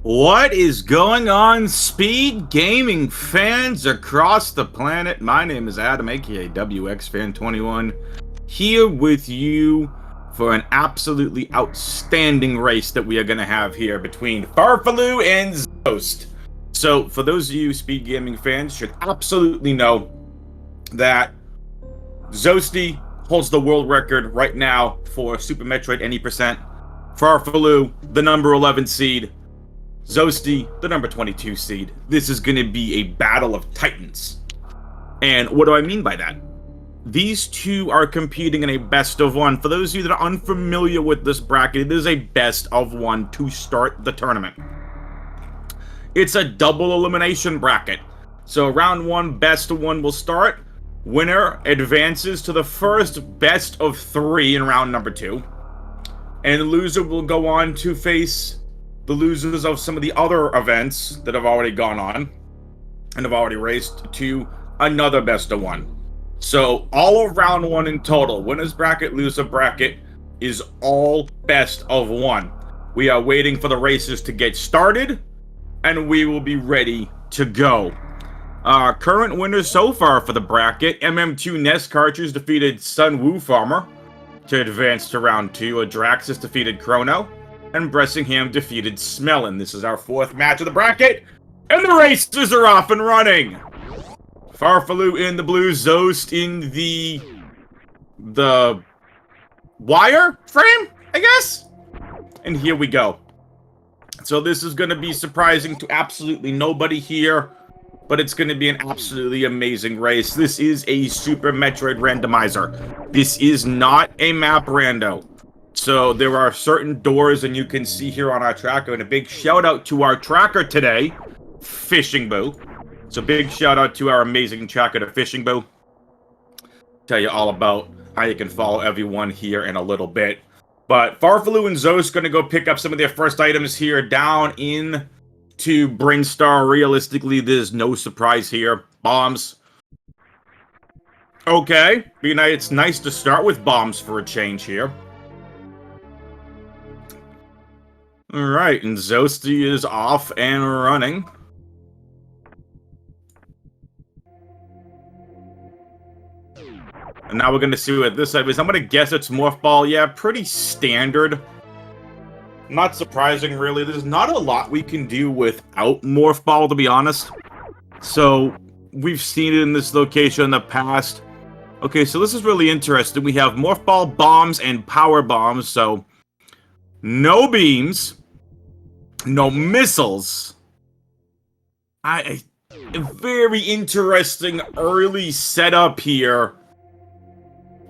What is going on, Speed Gaming fans across the planet? My name is Adam, aka WXFan21, here with you for an absolutely outstanding race that we are going to have here between farfelu and Zoast. So, for those of you Speed Gaming fans, should absolutely know that Zoasty holds the world record right now for Super Metroid any percent. farfelu, the number 11 seed. Zoasty, the number 22 seed. This is going to be a battle of titans. And what do I mean by that? These two are competing in a best of one. For those of you that are unfamiliar with this bracket, it is a best of one to start the tournament. It's a double elimination bracket. So round one, best of one will start. Winner advances to the first best of three in round number two. And the loser will go on to face the losers of some of the other events that have already gone on and have already raced to another best of one. So all of round one in total, winners bracket, loser bracket, is all best of one. We are waiting for the races to get started, and we will be ready to go. Current winners so far for the bracket: MM2 Nest Cartridge defeated Sun Wu Farmer to advance to round two. Adraxis defeated Chrono, and Bressingham defeated Smellin. This is our fourth match of the bracket, and the races are off and running. farfelu in the blue, Zoast in the wire frame, I guess? And here we go. So this is going to be surprising to absolutely nobody here, but it's going to be an absolutely amazing race. This is a Super Metroid Randomizer. This is not a map rando. So there are certain doors, and you can see here on our tracker, and a big shout out to our tracker today, Fishing Boo. So big shout out to our amazing tracker to Fishing Boo. Tell you all about how you can follow everyone here in a little bit. But farfelu and Zoast going to go pick up some of their first items here down in to Brinstar. Realistically, there's no surprise here. Bombs. Okay, it's nice to start with bombs for a change here. Alright, and Zoasty is off and running. And now we're going to see what this side is. I'm going to guess it's Morph Ball. Yeah, pretty standard. Not surprising, really. There's not a lot we can do without Morph Ball, to be honest. So, we've seen it in this location in the past. Okay, so this is really interesting. We have Morph Ball, bombs, and power bombs. So, no beams. No missiles. A very interesting early setup here.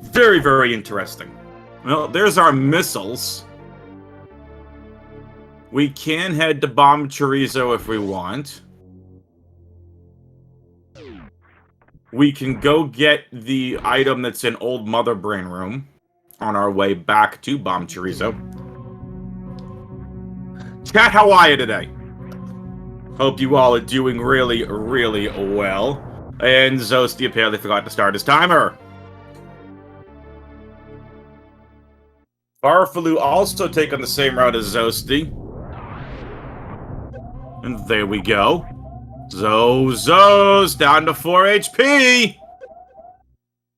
Very, very interesting. Well, there's our missiles. We can head to Bomb Chorizo if we want. We can go get the item that's in Old Mother Brain Room on our way back to Bomb Chorizo. Chat, how are you today? Hope you all are doing really, really well. And Zoasty apparently forgot to start his timer. farfelu also taking the same route as Zoasty. And there we go. Zoast down to 4 HP.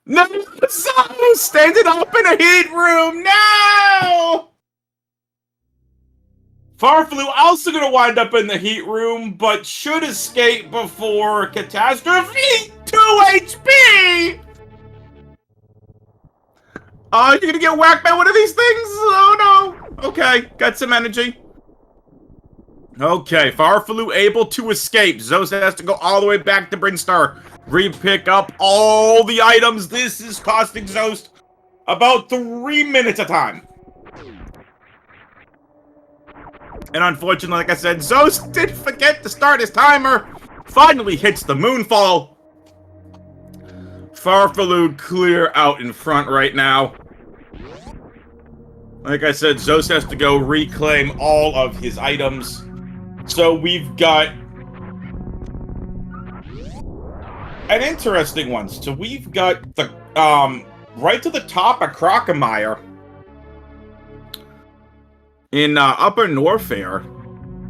No, Zoast ended up in a heat room. No! farfelu also going to wind up in the heat room, but should escape before catastrophe. 2 HP! You're going to get whacked by one of these things? Oh, no. Okay, got some energy. Okay, farfelu able to escape. Zoast has to go all the way back to Brinstar. Re-pick up all the items. This is costing Zoast about 3 minutes of time. And unfortunately, like I said, Zoast did forget to start his timer. Finally hits the moonfall. farfelu clear out in front right now. Like I said, Zoast has to go reclaim all of his items. So we've got an interesting one. So we've got the right to the top of Crocomire in Upper Norfair.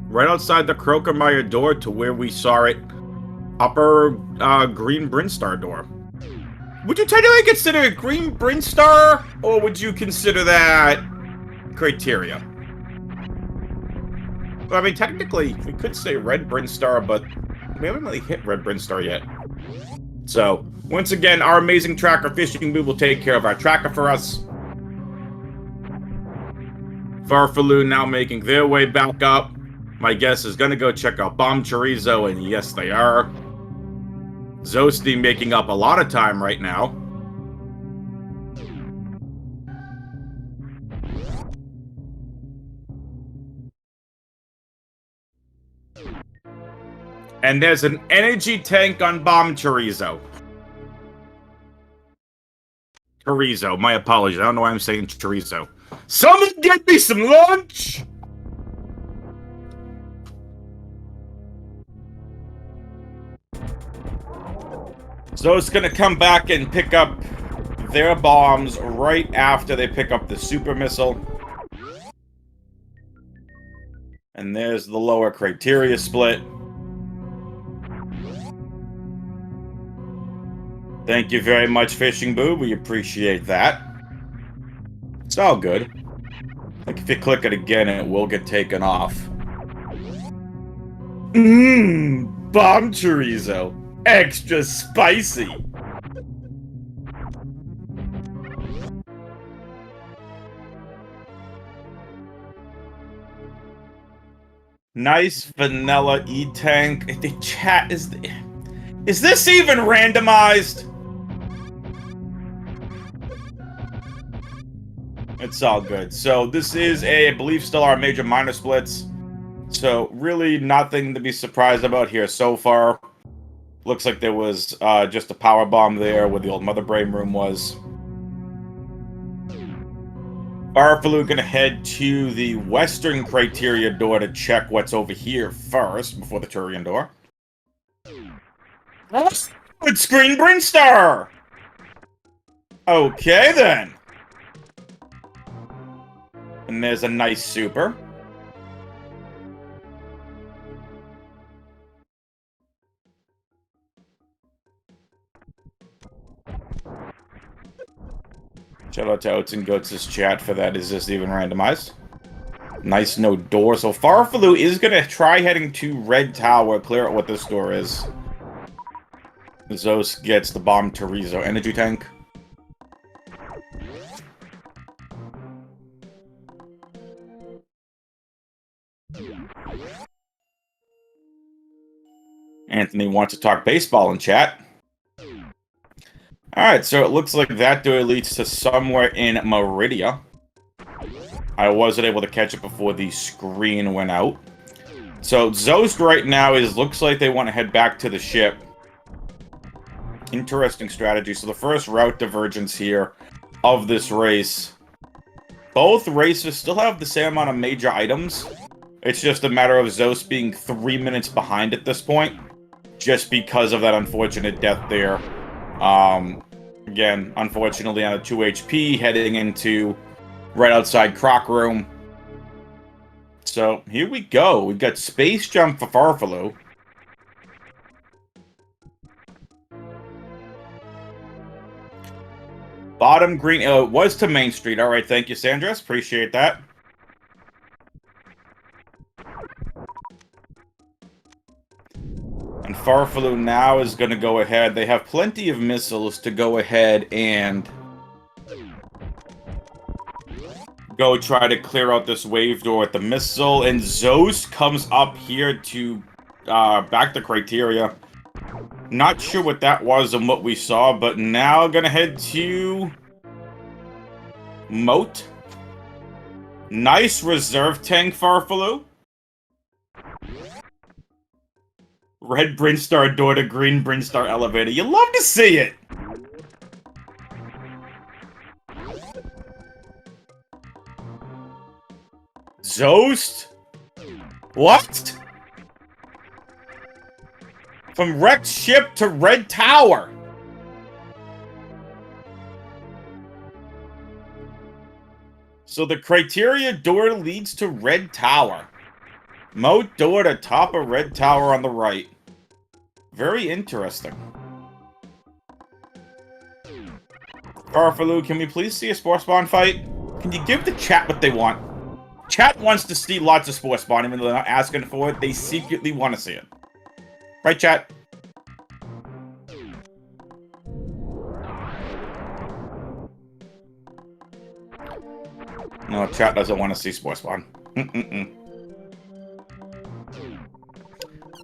right outside the Krokemeyer door to where we saw it, upper green Brinstar door. Would you technically consider it green Brinstar, or would you consider that criteria? Well, I mean, technically, we could say red Brinstar, but we haven't really hit red Brinstar yet. So, once again, our amazing tracker fishing booth will take care of our tracker for us. Farfelu now making their way back up. My guess is gonna go check out Bomb Chorizo, and yes, they are. Zoasty making up a lot of time right now. And there's an energy tank on Bomb Chorizo. Chorizo, my apologies. I don't know why I'm saying chorizo. Someone get me some lunch! So it's gonna come back and pick up their bombs right after they pick up the super missile. And there's the lower criteria split. Thank you very much, Fishing Boo. We appreciate that. It's all good. Like, if you click it again, it will get taken off. Bomb chorizo. Extra spicy. Nice vanilla E-Tank. The chat is this even randomized? It's all good. So this is I believe, still our major minor splits. So really nothing to be surprised about here so far. Looks like there was just a power bomb there where the old Mother Brain room was. Farfelu gonna head to the western criteria door to check what's over here first before the Turian door. It's Green Brinstar! Okay then. And there's a nice super. Shout out to Oats and Goats' chat for that. Is this even randomized? Nice, no door. So Farfelu is going to try heading to Red Tower, clear out what this door is. Zoast gets the Bomb Chorizo energy tank. Anthony wants to talk baseball in chat. Alright, so it looks like that door leads to somewhere in Meridia. I wasn't able to catch it before the screen went out. So Zoast right now looks like they want to head back to the ship. Interesting strategy. So the first route divergence here of this race. Both races still have the same amount of major items. It's just a matter of Zoast being 3 minutes behind at this point. Just because of that unfortunate death there. Again, unfortunately on a 2 HP, heading into right outside Croc Room. So, here we go. We've got Space Jump for Farfelu. Bottom green, it was to Main Street. Alright, thank you, Sandras. Appreciate that. And Farfelu now is going to go ahead. They have plenty of missiles to go ahead and go try to clear out this wave door with the missile. And Zoast comes up here to back the criteria. Not sure what that was and what we saw, but now going to head to Moat. Nice reserve tank, Farfelu. Red Brinstar door to green Brinstar elevator. You love to see it! Zoast? What? From wrecked ship to Red Tower. So the criteria door leads to Red Tower. Moat door to top of red tower on the right. Very interesting. Farfelu, can we please see a Spore Spawn fight? Can you give the chat what they want? Chat wants to see lots of Spore Spawn, even though they're not asking for it. They secretly want to see it. Right, chat? No, chat doesn't want to see Spore Spawn.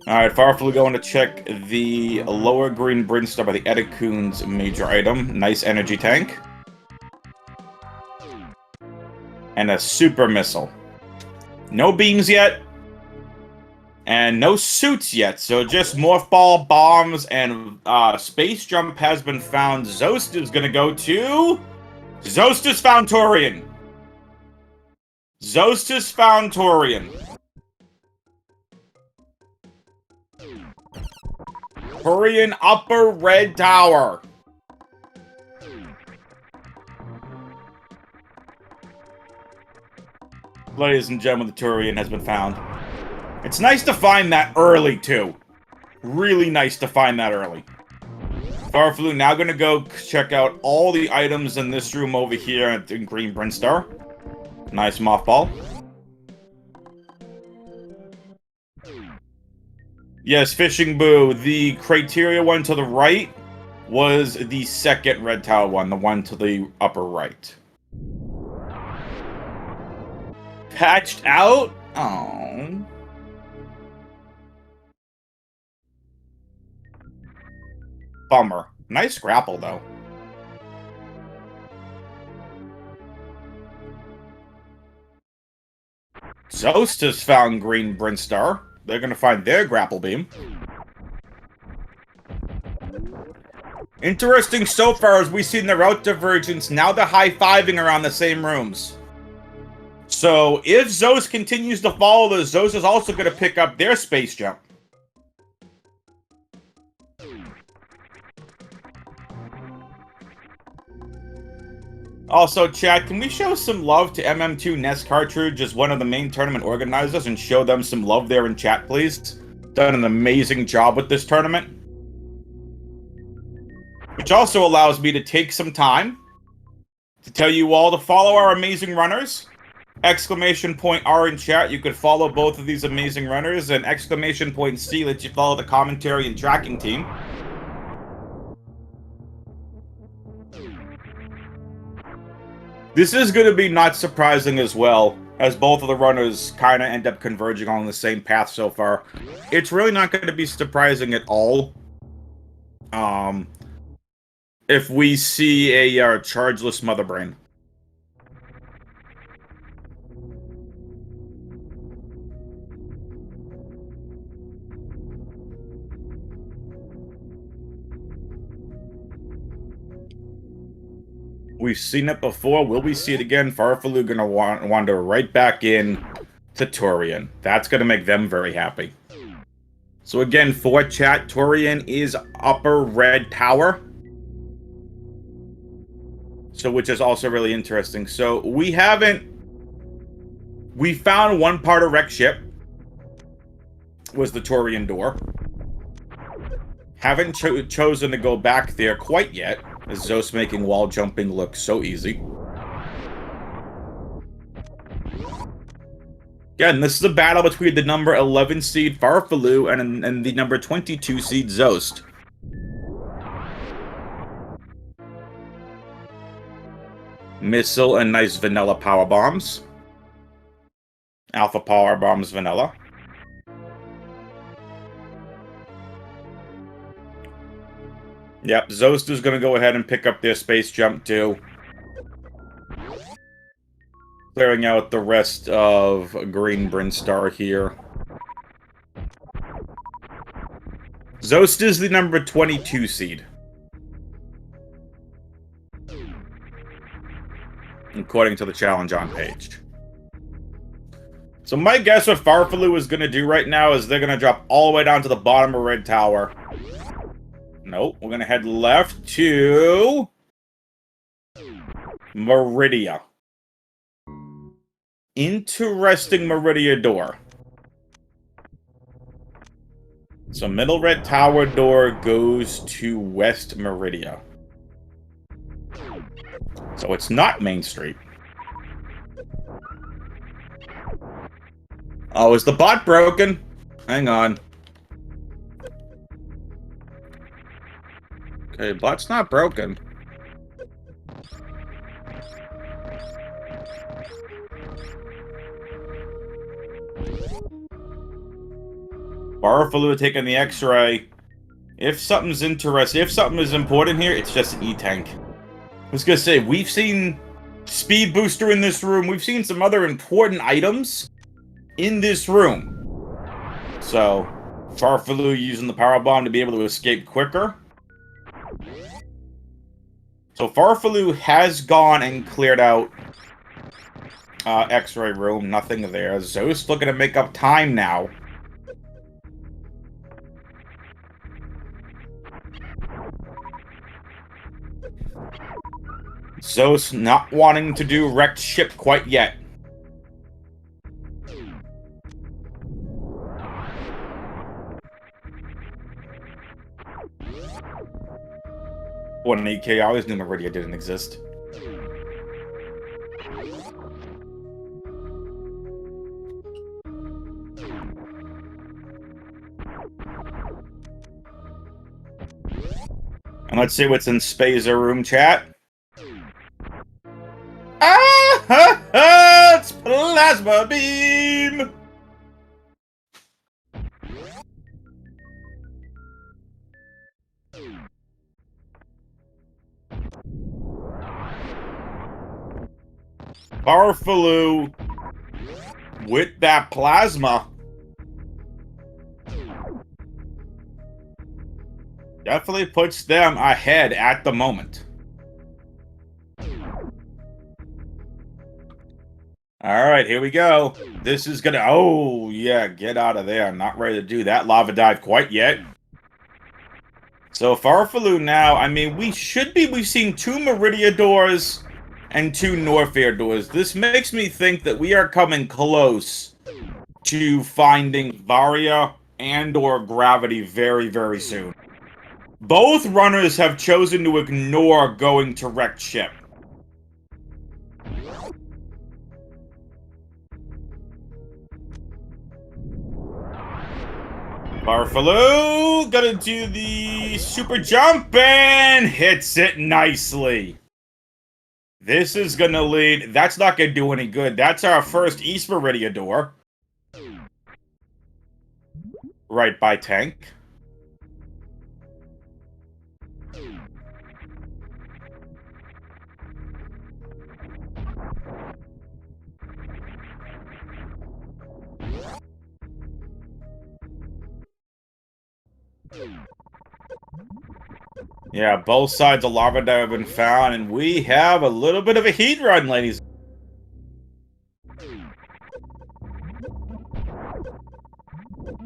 Alright, Farfelu going to check the lower green Brinstar by the Edicoon's major item. Nice energy tank. And a super missile. No beams yet. And no suits yet, so just morph ball, bombs, and space jump has been found. Zoast is gonna go to... Zoast is found Torian. Zoast is found Torian. Torian upper red tower. Ladies and gentlemen, the Turian has been found. It's nice to find that early, too. Really nice to find that early. Farfelu now gonna go check out all the items in this room over here in Green Brinstar. Nice mothball. Yes, Fishing Boo. The criteria one to the right was the second red tower one, the one to the upper right. Patched out? Oh. Bummer. Nice grapple, though. Zoast has found Green Brinstar. They're gonna find their grapple beam. Interesting so far as we've seen the route divergence. Now they're high-fiving around the same rooms. So, if Zoast continues to follow this, Zoast is also going to pick up their space jump. Also, chat, can we show some love to MM2 Nest Cartridge as one of the main tournament organizers and show them some love there in chat, please? Done an amazing job with this tournament. Which also allows me to take some time to tell you all to follow our amazing runners. Exclamation point R in chat, you could follow both of these amazing runners, and exclamation point C lets you follow the commentary and tracking team. This is going to be not surprising as well, as both of the runners kind of end up converging on the same path so far. It's really not going to be surprising at all if we see a chargeless Mother Brain. We've seen it before. Will we see it again? Farfelu gonna wander right back in to Torian. That's gonna make them very happy. So again, for chat, Torian is upper red tower. So, which is also really interesting. So, we found one part of wreck ship. Was the Torian door. Haven't chosen to go back there quite yet. As Zoast making wall jumping look so easy. Again, this is a battle between the number 11 seed Farfelu and the number 22 seed Zoast. Missile and nice vanilla power bombs. Alpha power bombs vanilla. Yep, Zoast is going to go ahead and pick up their space jump too. Clearing out the rest of Green Brinstar here. Zoast is the number 22 seed. According to the challenge on page. So my guess what Farfelu is going to do right now is they're going to drop all the way down to the bottom of Red Tower. Nope, we're going to head left to Meridia. Interesting Meridia door. So middle red tower door goes to West Meridia. So it's not Main Street. Oh, is the bot broken? Hang on. Okay, bot's not broken. Farfelu taking the X-ray. If something's interesting, if something is important here, it's just an E-tank. I was gonna say, we've seen Speed Booster in this room. We've seen some other important items in this room. So, Farfelu using the power bomb to be able to escape quicker. So Farfelu has gone and cleared out X-ray room. Nothing there. Zoast looking to make up time now. Zoast not wanting to do wrecked ship quite yet. What an EK, I always knew Meridia didn't exist. And let's see what's in Spazer room chat. Ah! Ha, ha, it's Plasma Beam! Farfelu with that plasma. Definitely puts them ahead at the moment. Alright, here we go. This is gonna... Oh, yeah, get out of there. I'm not ready to do that lava dive quite yet. So, Farfelu now, I mean, we've seen 2 Meridia doors and 2 Norfair doors. This makes me think that we are coming close to finding Varia and or Gravity very, very soon. Both runners have chosen to ignore going to wrecked ship. Farfelu gonna do the super jump and hits it nicely. This is gonna lead... That's not gonna do any good. That's our first East Meridia door. Right by tank. Yeah, both sides of lava dive have been found, and we have a little bit of a heat run, ladies.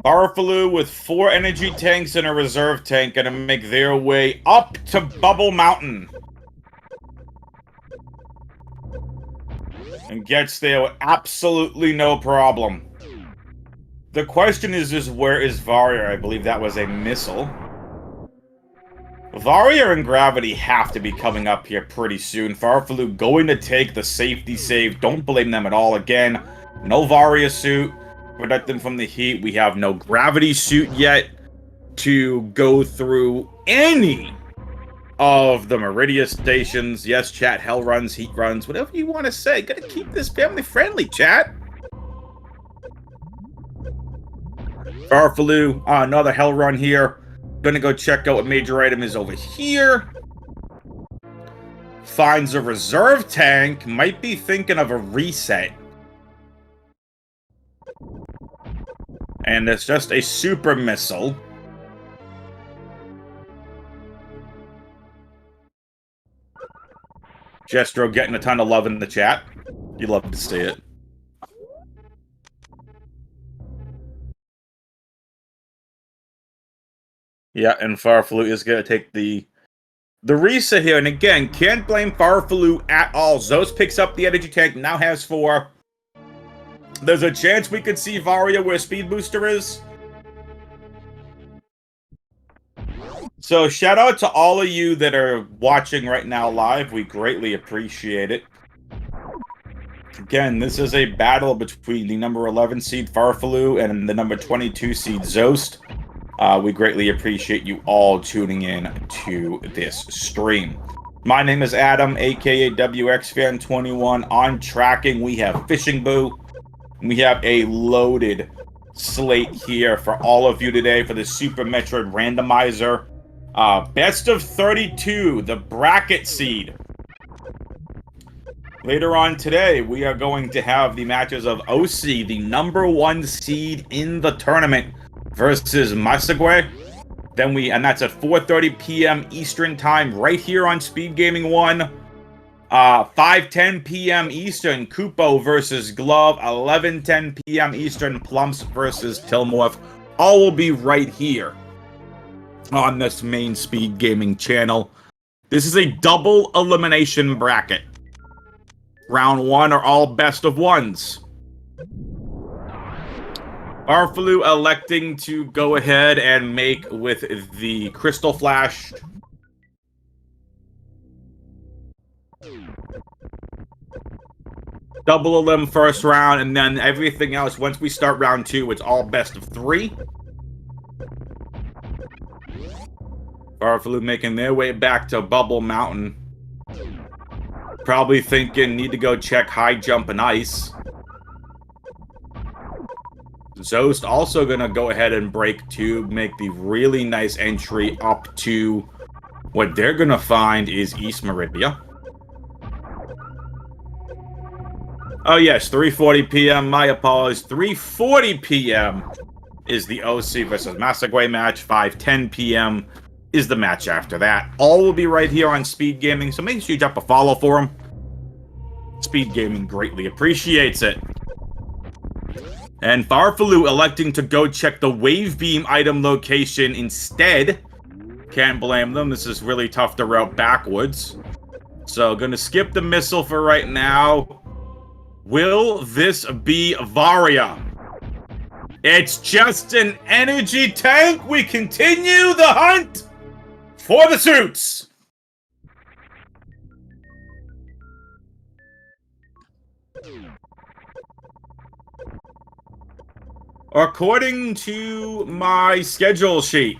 Farfelu with 4 energy tanks and a reserve tank gonna make their way up to Bubble Mountain. And gets there with absolutely no problem. The question is where is Varia? I believe that was a missile. Varia and Gravity have to be coming up here pretty soon. Farfelu going to take the safety save. Don't blame them at all. Again, no Varia suit. Protect them from the heat. We have no Gravity suit yet to go through any of the Meridia stations. Yes, chat, hell runs, heat runs, whatever you want to say. Gotta keep this family friendly, chat. Farfelu, another hell run here. Gonna go check out what major item is over here. Finds a reserve tank. Might be thinking of a reset. And it's just a super missile. Jestro getting a ton of love in the chat. You love to see it. Yeah, and Farfelu is going to take the reset here. And again, can't blame Farfelu at all. Zoast picks up the energy tank, now has 4. There's a chance we could see Varia where Speed Booster is. So shout out to all of you that are watching right now live. We greatly appreciate it. Again, this is a battle between the number 11 seed farfelu and the number 22 seed Zoast. We greatly appreciate you all tuning in to this stream. My name is Adam, aka WXFan21. On tracking, we have Fishing Boo. We have a loaded slate here for all of you today for the Super Metroid Randomizer. Best of 32, the bracket seed. Later on today, we are going to have the matches of OC, the number 1 seed in the tournament, versus Masagwe. And that's at 4:30 p.m. Eastern Time, right here on Speedgaming 1. 5:10 p.m. Eastern, Kupo versus Glove. 11:10 p.m. Eastern, Plumps versus Tilmorph. All will be right here on this main Speedgaming channel. This is a double elimination bracket. Round 1 are all best of ones. farfelu electing to go ahead and make with the Crystal Flash. Double elim first round, and then everything else, once we start round 2, it's all best of 3. farfelu making their way back to Bubble Mountain. Probably thinking, need to go check high jump and ice. Zoast also gonna go ahead and break to make the really nice entry up to what they're gonna find is East Meridia. Oh yes, 3:40 p.m. My apologies. 3:40 p.m. is the OC versus Masagwe match. 5:10 p.m. is the match after that. All will be right here on Speedgaming, so make sure you drop a follow for them. Speedgaming greatly appreciates it. And farfelu electing to go check the wave beam item location instead. Can't blame them. This is really tough to route backwards. So gonna skip the missile for right now. Will this be Varia? It's just an energy tank. We continue the hunt for the suits. According to my schedule sheet,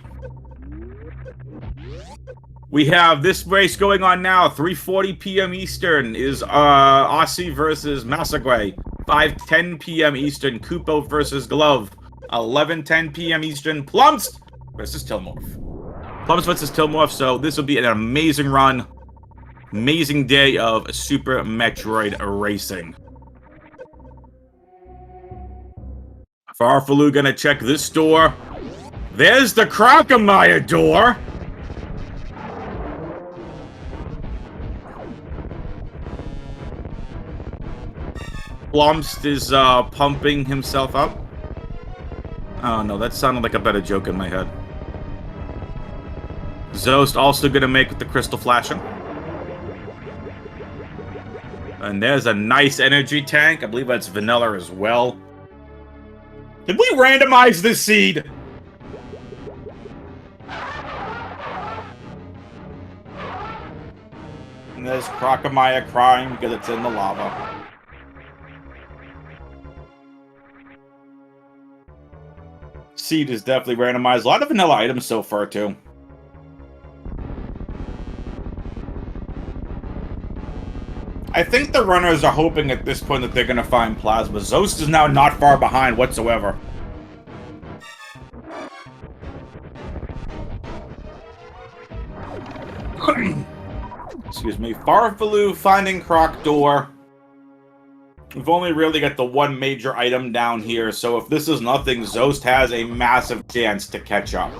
we have this race going on now. 3:40 p.m. Eastern is Aussie versus Masagwe. 5:10 p.m. Eastern, Kupo versus Glove. 11:10 p.m. Eastern, Plumps versus Tilmorph. Plumps versus Tilmorph, so this will be an amazing run. Amazing day of Super Metroid racing. farfelu gonna check this door. There's the Crocomire door. Plumps is pumping himself up. Oh no, that sounded like a better joke in my head. Zoast also gonna make with the crystal flashing. And there's a nice energy tank. I believe that's vanilla as well. Did we randomize this seed? And there's Crocomire crying because it's in the lava. Seed is definitely randomized. A lot of vanilla items so far, too. I think the runners are hoping at this point that they're going to find Plasma. Zoast is now not far behind whatsoever. Excuse me. farfelu finding Croc door. We've only really got the one major item down here, so if this is nothing, Zoast has a massive chance to catch up.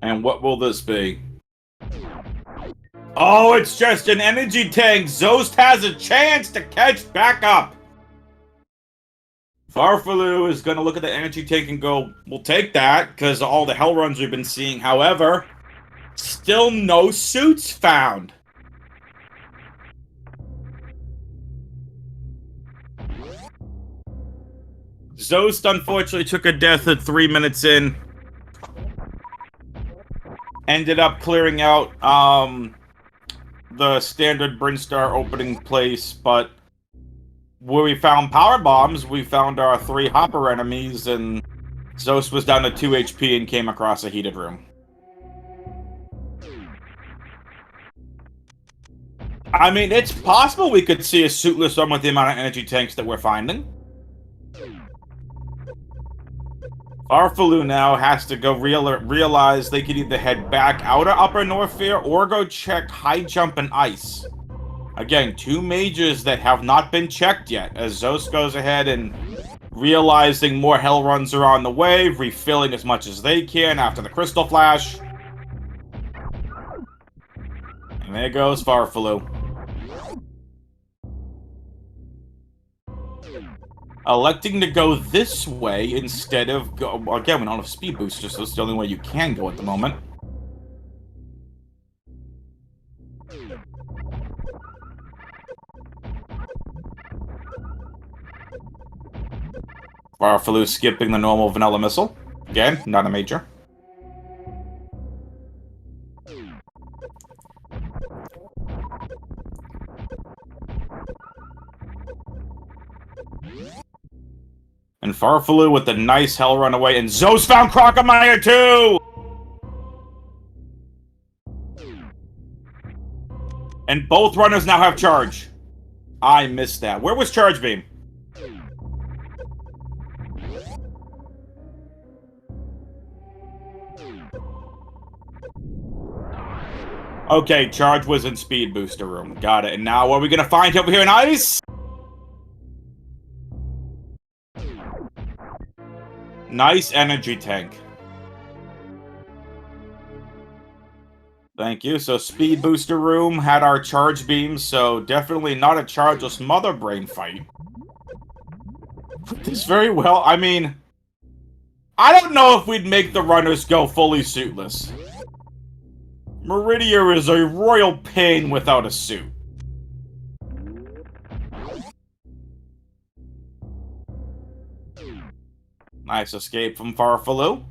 And what will this be? Oh, it's just an energy tank. Zoast has a chance to catch back up. Farfelu is going to look at the energy tank and go, we'll take that, because all the hell runs we've been seeing. However, still no suits found. Zoast unfortunately took a death at 3 minutes in. Ended up clearing out the standard Brinstar opening place, but where we found power bombs, we found our 3 hopper enemies, and Zoast was down to 2 HP and came across a heated room. I mean, it's possible we could see a suitless one with the amount of energy tanks that we're finding. farfelu now has to go realize they could either head back out of Upper Norfair or go check high jump and ice. Again, 2 majors that have not been checked yet, as Zoast goes ahead and realizing more hell runs are on the way, refilling as much as they can after the crystal flash. And there goes farfelu. Electing to go this way instead of go. Again, we don't have speed boosters, so it's the only way you can go at the moment. farfelu skipping the normal vanilla missile. Again, not a major. And farfelu with the nice hell run away, and Zoast found Crocomire too! And both runners now have charge. I missed that. Where was Charge Beam? Okay, Charge was in Speed Booster Room. Got it. And now what are we gonna find over here in Ice? Nice energy tank. Thank you. So Speed Booster Room had our charge beams, so definitely not a chargeless Mother Brain fight. This very well, I mean, I don't know if we'd make the runners go fully suitless. Meridia is a royal pain without a suit. Nice escape from farfelu.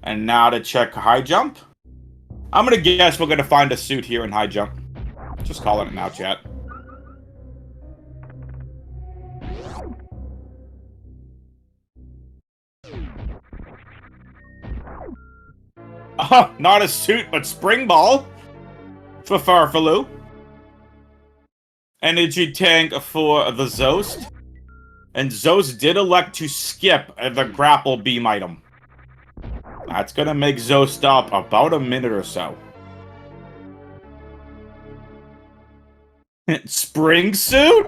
And now to check high jump. I'm gonna guess we're gonna find a suit here in high jump. Just calling it now, chat. Oh, not a suit, but spring ball for farfelu. Energy tank for the Zoast. And Zoast did elect to skip the grapple beam item. That's gonna make Zoast stop about a minute or so. Spring suit?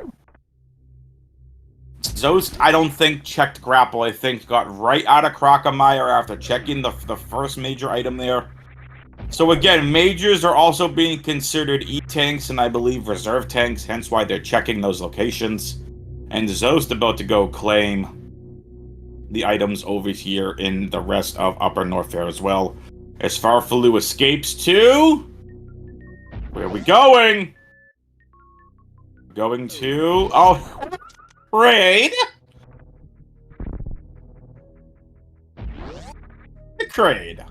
Zoast, I don't think, checked grapple. I think got right out of Crocomire after checking the first major item there. So again, majors are also being considered E-tanks and I believe reserve tanks, hence why they're checking those locations. And Zoast about to go claim the items over here in the rest of Upper Norfair as well. As farfelu escapes to... Where are we going? Going to... Oh, Raid! Crade.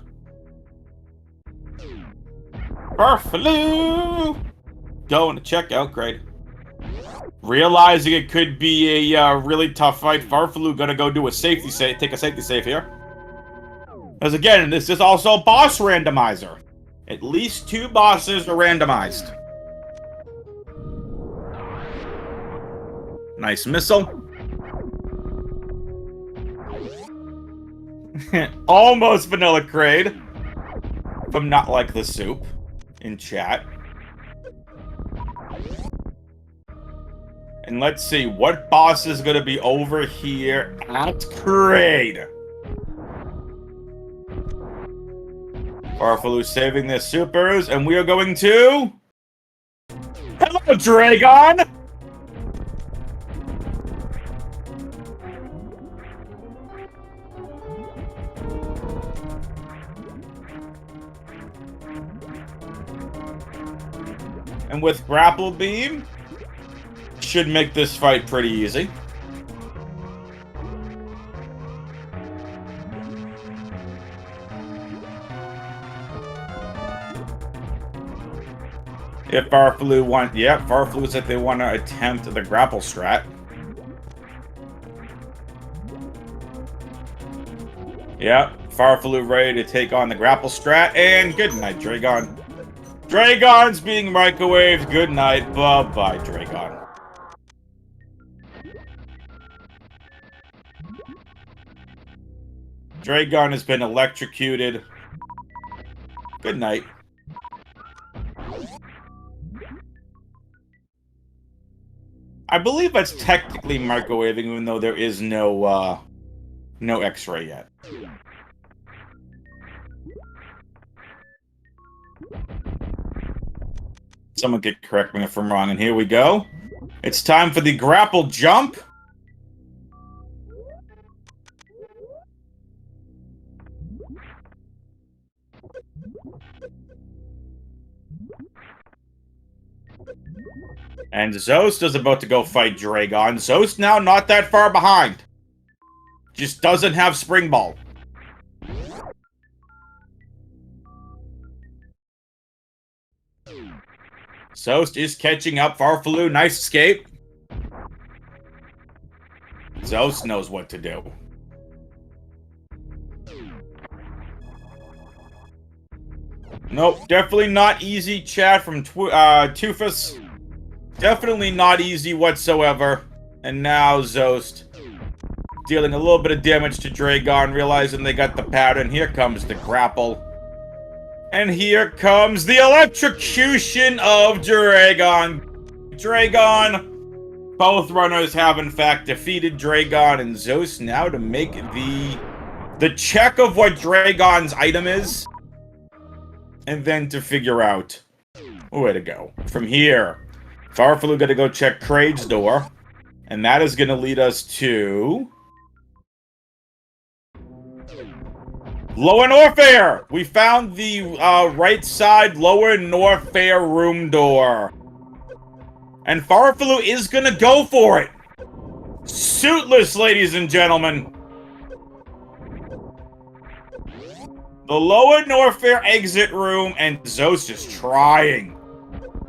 farfelu! Going to check out Crade. Realizing it could be a really tough fight, farfelu gonna go do a safety save, take a safety save here. As again, this is also a boss randomizer. At least 2 bosses are randomized. Nice missile. Almost vanilla Crade. From Not Like the Soup in chat. And let's see, what boss is going to be over here at Crade? farfelu saving their supers, and we are going to... Hello, Dragon! And with grapple beam, should make this fight pretty easy. If farfelu want, yeah, farfelu said they want to attempt the grapple strat. Yeah, farfelu ready to take on the grapple strat, and good night, Dragon. Dragon's being microwaved. Good night. Bye-bye, Dragon. Dragon has been electrocuted. Good night. I believe that's technically microwaving, even though there is no X-ray yet. Someone could correct me if I'm wrong, and here we go. It's time for the grapple jump. And Zoast is about to go fight Dragon. Zoast now not that far behind. Just doesn't have Spring Ball. Zoast is catching up. farfelu, nice escape. Zoast knows what to do. Nope, definitely not easy, chat from Toofus. Definitely not easy whatsoever. And now Zoast dealing a little bit of damage to Dragon, realizing they got the pattern. Here comes the grapple. And here comes the electrocution of Dragon. Dragon. Both runners have in fact defeated Dragon, and Zoast now to make the check of what Dragon's item is. And then to figure out where to go. From here, farfelu gonna go check Kraid's door. And that is gonna lead us to Lower Norfair! We found the right side Lower Norfair room door. And farfelu is gonna go for it! Suitless, ladies and gentlemen! The Lower Norfair exit room, and Zoast is trying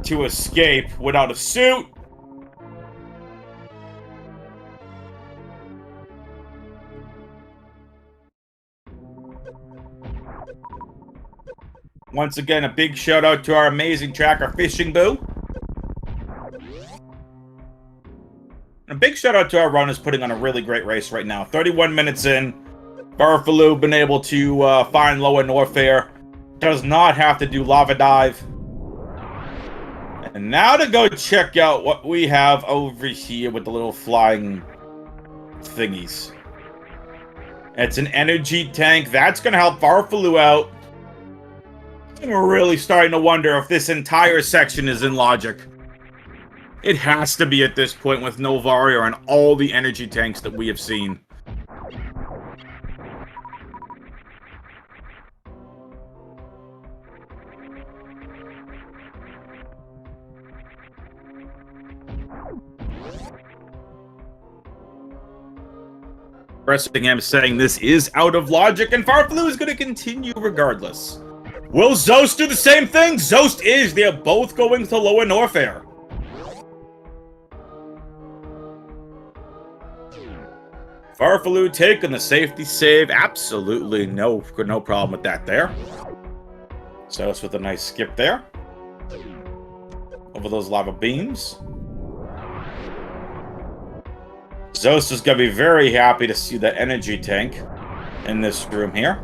to escape without a suit. Once again, a big shout out to our amazing tracker, Fishing Boo. And a big shout out to our runners putting on a really great race right now. 31 minutes in, farfelu been able to find Lower Norfair. Does not have to do Lava Dive. And now to go check out what we have over here with the little flying thingies. It's an energy tank. That's going to help farfelu out. And we're really starting to wonder if this entire section is in logic. It has to be at this point with no Varia and all the energy tanks that we have seen. Bressingham saying this is out of logic, and farfelu is going to continue regardless. Will Zoast do the same thing? Zoast is. They're both going to Lower Norfair. farfelu taking the safety save. Absolutely no problem with that there. Zoast with a nice skip there. Over those lava beams. Zoast is going to be very happy to see the energy tank in this room here.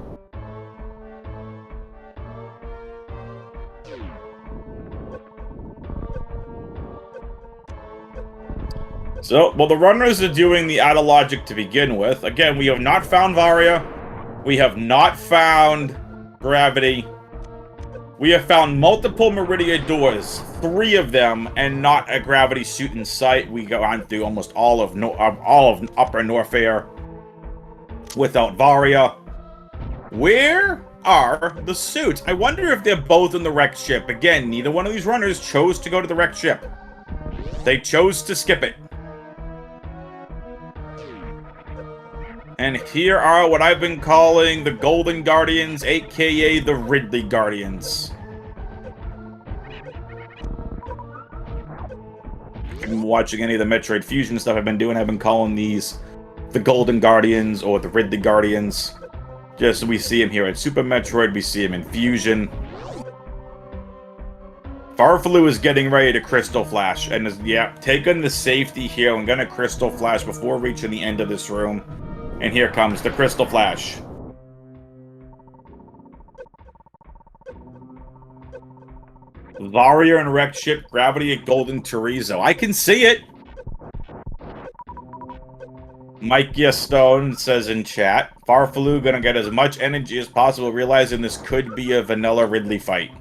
So, well, the runners are doing the out of logic to begin with. Again, we have not found Varia. We have not found Gravity. We have found multiple Meridia doors, 3 of them, and not a Gravity suit in sight. We go on through almost all of Upper Norfair without Varia. Where are the suits. I wonder if they're both in the wrecked ship. Again, neither one of these runners chose to go to the wrecked ship. They chose to skip it. And here are what I've been calling the Golden Guardians, aka the Ridley Guardians. If you've been watching any of the Metroid Fusion stuff I've been calling these the Golden Guardians or the Ridley Guardians. Just so we see him here at Super Metroid, we see him in Fusion. Farfelu is getting ready to Crystal Flash, and is, yeah, taking the safety here. I'm gonna Crystal Flash before reaching the end of this room. And here comes the Crystal Flash. Varia and wrecked ship, gravity at Golden Chorizo. I can see it! Mikey Stone says in chat, Farfelu gonna get as much energy as possible, realizing this could be a vanilla Ridley fight.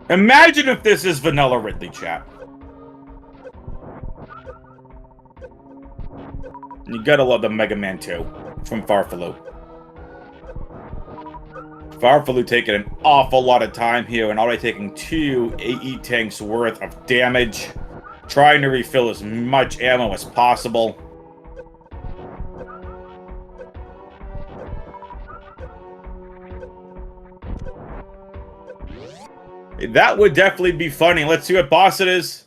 Imagine if this is vanilla Ridley, chat. You gotta love the Mega Man 2 from Farfelu. Farfelu taking an awful lot of time here and already taking 2 AE tanks worth of damage. Trying to refill as much ammo as possible. That would definitely be funny. Let's see what boss it is.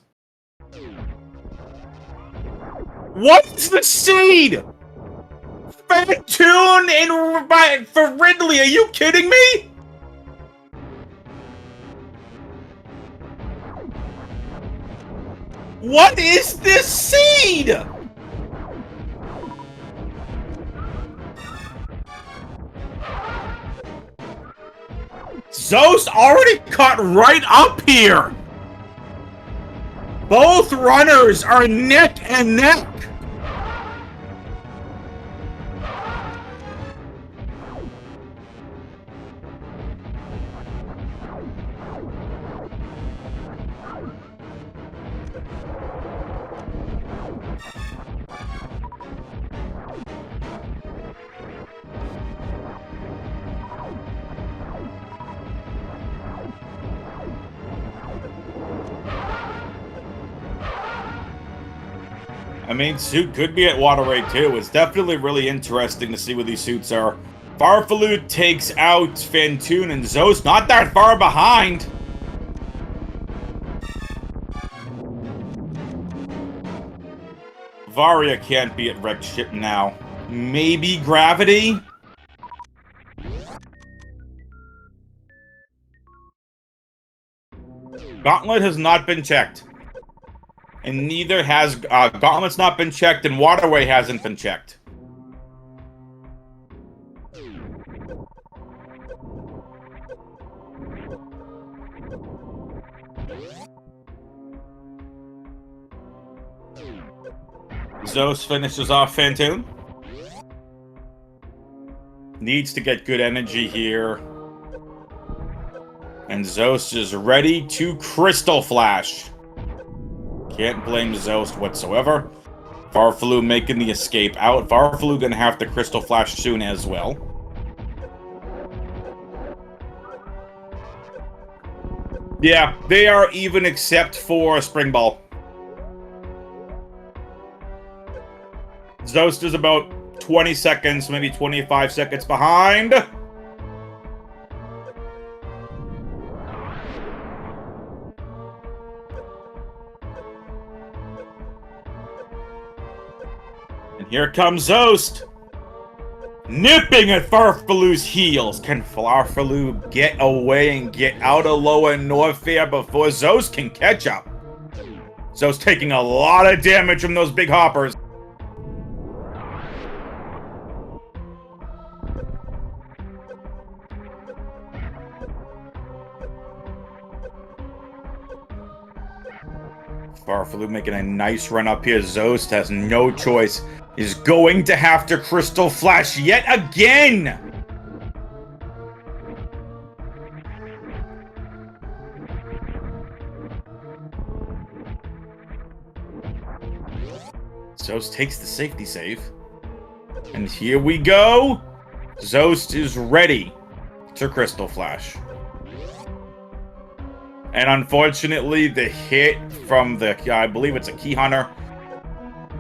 What's the seed? Phantoon and for Ridley, are you kidding me? What is this seed? Zoast already caught right up here. Both runners are neck and neck. I mean, suit could be at water rate too. It's definitely really interesting to see what these suits are. Farfelu takes out Phantoon and Zoast, not that far behind. Varia can't be at wrecked ship now. Maybe Gravity? Gauntlet has not been checked. And neither has... Gauntlet's not been checked, and Waterway hasn't been checked. Zoast finishes off Phantoon. Needs to get good energy here. And Zoast is ready to Crystal Flash. Can't blame Zoast whatsoever. Farfelu making the escape out. Farfelu gonna have to Crystal Flash soon as well. Yeah, they are even except for Spring Ball. Zoast is about 20 seconds, maybe 25 seconds behind. And here comes Zoast. Nipping at Farfelu's heels. Can Farfelu get away and get out of lower Norfair before Zoast can catch up? Zoast taking a lot of damage from those big hoppers. Farfelu making a nice run up here. Zoast has no choice. Is going to have to Crystal Flash yet again! Zoast takes the safety save. And here we go! Zoast is ready to Crystal Flash. And unfortunately, the hit from the, I believe it's a Key Hunter.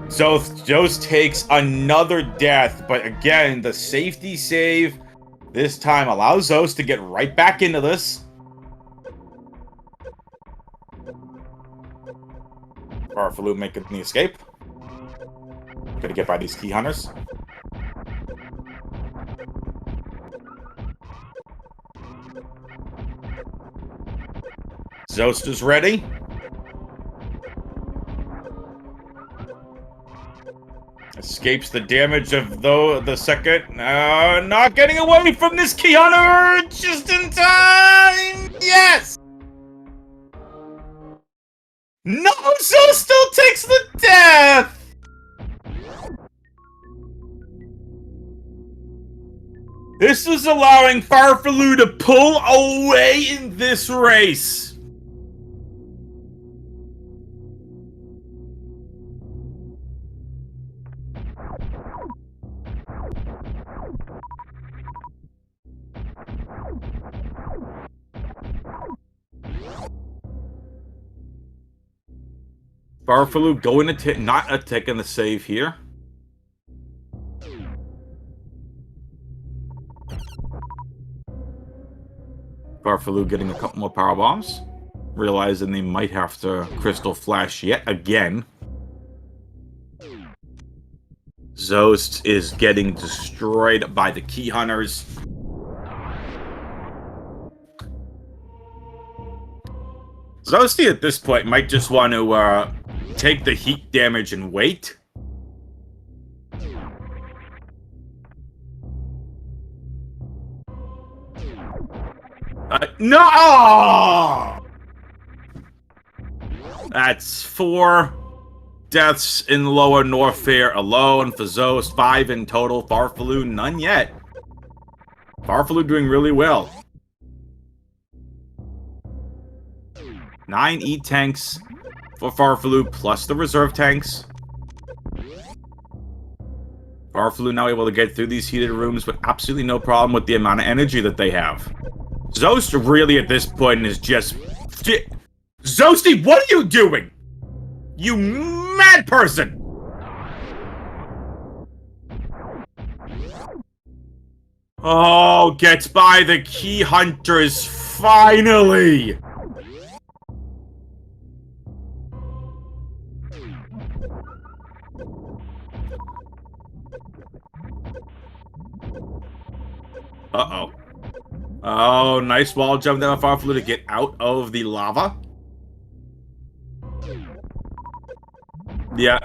Zoast takes another death, but again, the safety save this time allows Zoast to get right back into this. farfelu making the escape. Gonna get by these Key Hunters. Zoast is ready. Escapes the damage of the second. Not getting away from this Key Hunter just in time. Yes. No, Zoast still takes the death. This is allowing farfelu to pull away in this race. farfelu going to not taking the save here. farfelu getting a couple more power bombs, realizing they might have to Crystal Flash yet again. Zoast is getting destroyed by the Key Hunters. Zoasty at this point might just want to take the heat damage and wait. No! That's 4 deaths in lower Norfair alone for Zoast, 5 in total. farfelu, none yet. farfelu doing really well. 9 E-tanks for farfelu, plus the reserve tanks. farfelu now able to get through these heated rooms with absolutely no problem with the amount of energy that they have. Zoast really at this point is just... Zoasty, what are you doing? You mad person! Oh, gets by the Key Hunters finally! Uh-oh. Oh, nice wall jump there on farfelu to get out of the lava. Yeah,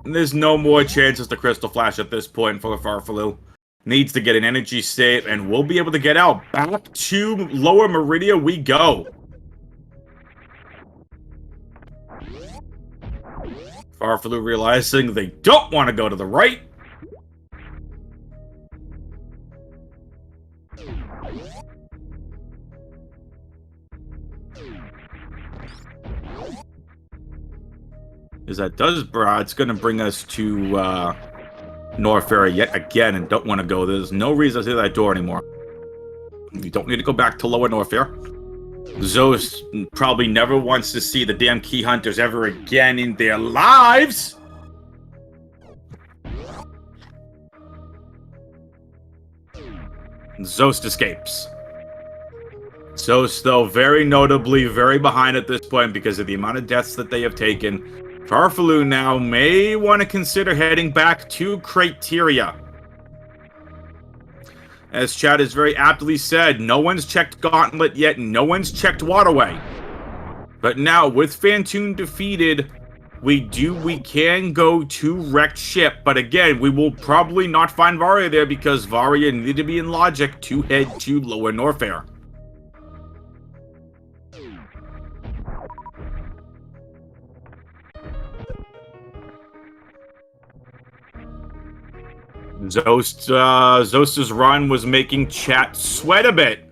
there's no more chances to Crystal Flash at this point for farfelu. Needs to get an energy save, and we'll be able to get out. Back to Lower Meridia we go. farfelu realizing they don't want to go to the right. Is that does, it's going to bring us to Norfair yet again, and don't want to go. There's no reason to see that door anymore. You don't need to go back to Lower Norfair. Zoast probably never wants to see the damn Key Hunters ever again in their lives. Zoast escapes. Zoast, though, very notably very behind at this point because of the amount of deaths that they have taken. farfelu now may want to consider heading back to Criteria. As Chad has very aptly said, no one's checked Gauntlet yet, no one's checked Waterway. But now, with Phantoon defeated, we can go to Wrecked Ship. But again, we will probably not find Varia there because Varia needed to be in Logic to head to Lower Norfair. Zoast's run was making chat sweat a bit.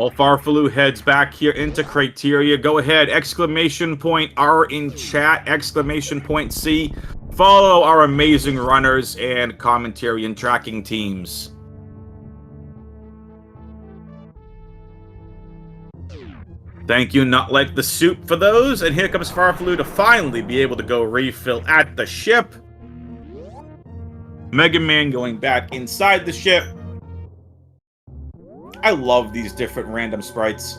While Farfelu heads back here into criteria, go ahead, exclamation point R in chat, exclamation point C. Follow our amazing runners and commentary and tracking teams. Thank you, Not Like the Soup, for those. And here comes Farfelu to finally be able to go refill at the ship. Mega Man going back inside the ship. I love these different random sprites.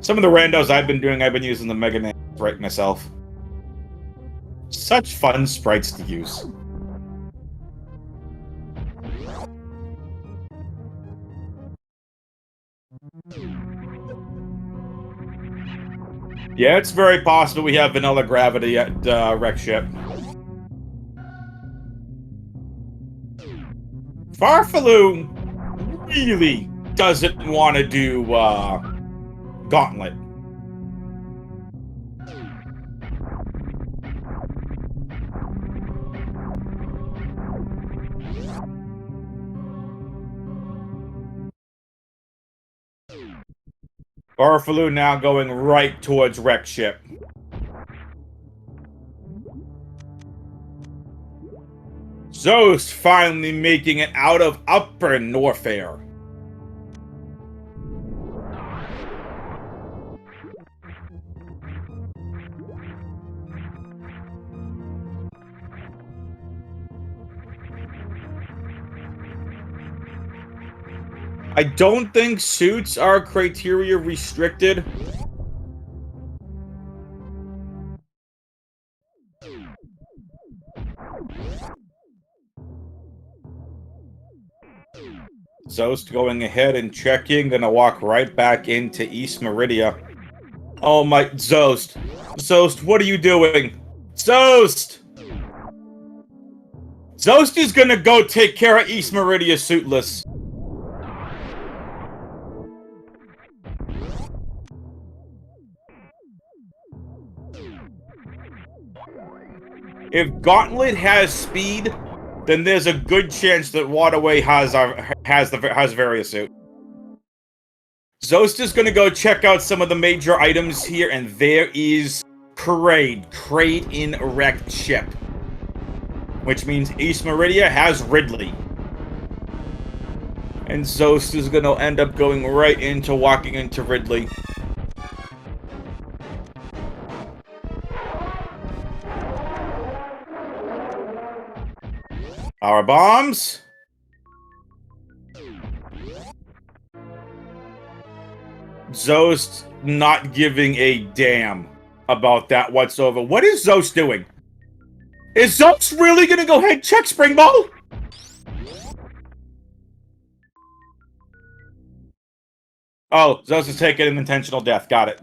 Some of the randos I've been using the Mega Man sprite myself. Such fun sprites to use. Yeah, it's very possible we have vanilla gravity at Wreck Ship. Farfelu really doesn't want to do Gauntlet. Farfelu now going right towards Wreck Ship. Zoast finally making it out of Upper Norfair. I don't think suits are criteria restricted. Zoast going ahead and checking, gonna walk right back into East Meridia. Oh my, Zoast. Zoast, what are you doing? Zoast! Zoast is gonna go take care of East Meridia suitless. If Gauntlet has speed, then there's a good chance that Waterway has various suit. Zoast is gonna go check out some of the major items here, and there is Crate in Wrecked Ship, which means East Meridia has Ridley, and Zoast is gonna end up going right into walking into Ridley. Our bombs. Zoast not giving a damn about that whatsoever. What is Zoast doing? Is Zoast really gonna go ahead and check Spring Ball? Oh, Zoast is taking an intentional death. Got it.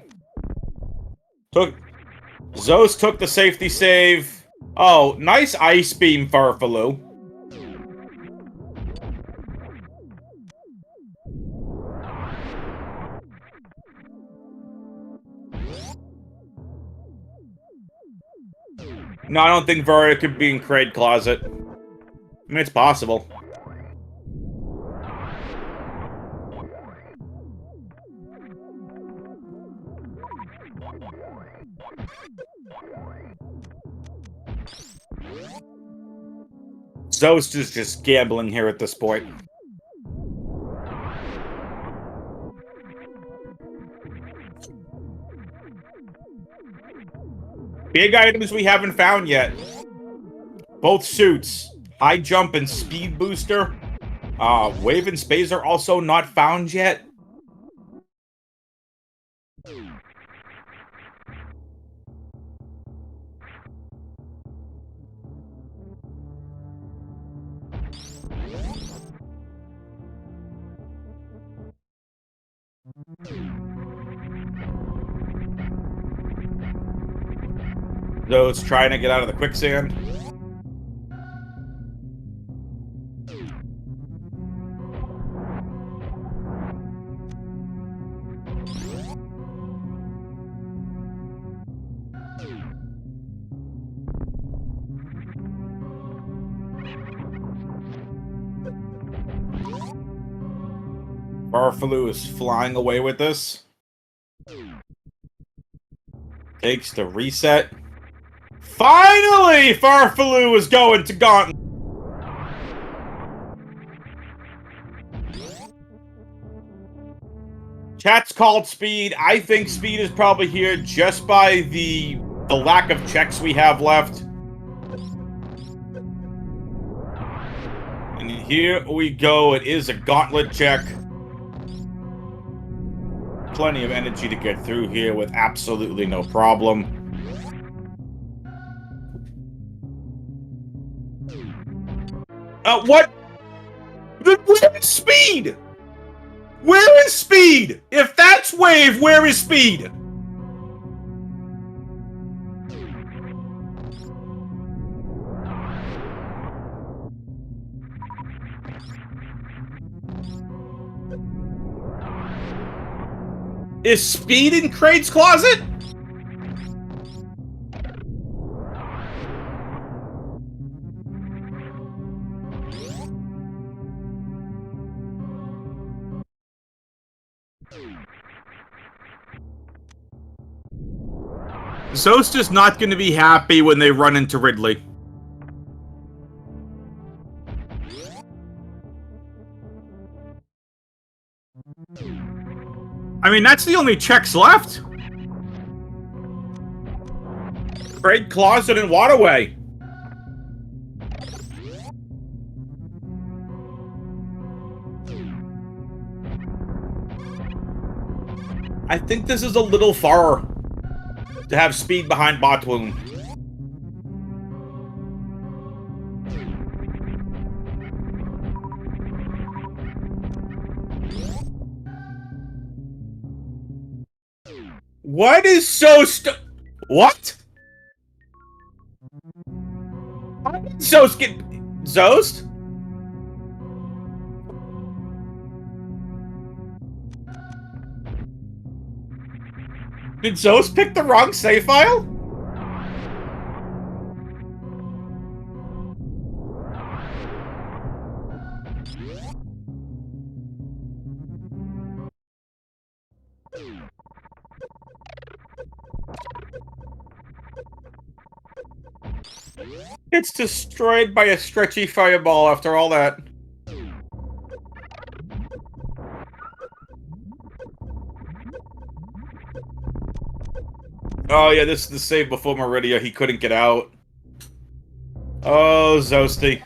Zoast took the safety save. Oh, nice ice beam, Farfelu. No, I don't think Varia could be in Crate Closet. I mean, it's possible. Zoast is just gambling here at this point. Big items we haven't found yet. Both suits. High jump and speed booster. Wave and Spazer also not found yet. Those trying to get out of the quicksand. Farfelu is flying away with this. Takes the reset. Finally, Farfelu is going to Gauntlet. Chat's called Speed. I think Speed is probably here just by the lack of checks we have left. And here we go. It is a Gauntlet check. Plenty of energy to get through here with absolutely no problem. What? Where is Speed? Where is Speed? If that's Wave, where is Speed? Is Speed in Kraid's closet? Zoast is not going to be happy when they run into Ridley. I mean, that's the only checks left. Kraid Closet and Waterway. I think this is a little far to have Speed behind Botwoon. What is so what? How did Zoast get Zoast? Did Zoast pick the wrong save file? It's destroyed by a stretchy fireball after all that. Oh yeah, this is the save before Meridia. He couldn't get out. Oh, Zoasty.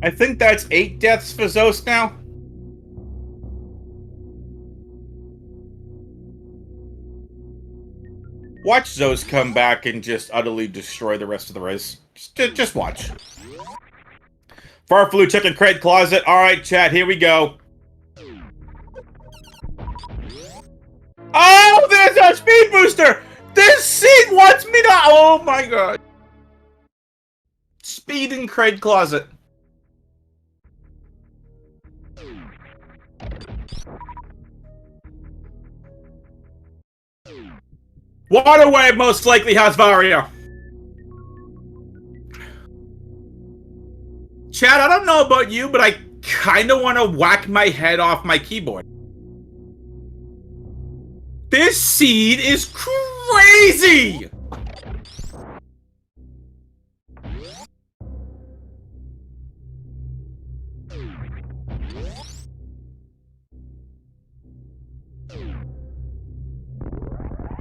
I think that's 8 deaths for Zoast now. Watch Zoast come back and just utterly destroy the rest of the race. Just watch. Farfelu checking Kraid Closet. Alright, chat, here we go. Oh, there's a speed booster! This seat wants me to... Oh my god. Speed in Kraid Closet. Waterway most likely has Varia. Chad, I don't know about you, but I kind of want to whack my head off my keyboard. This seed is crazy!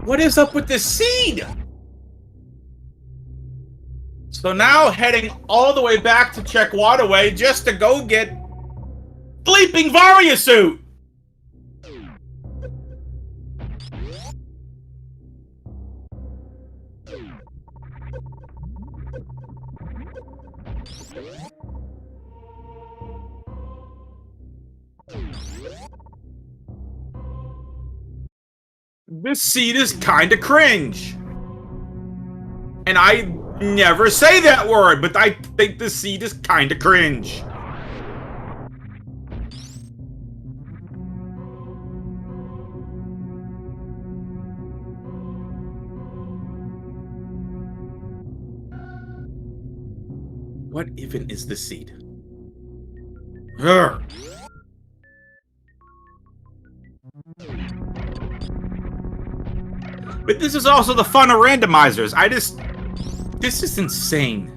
What is up with this seed? So now heading all the way back to check Waterway just to go get Bleeping Varia suit. This seed is kinda cringe. And I never say that word, but I think this seed is kinda cringe. What even is this seed? Urgh. But this is also the fun of randomizers. This is insane.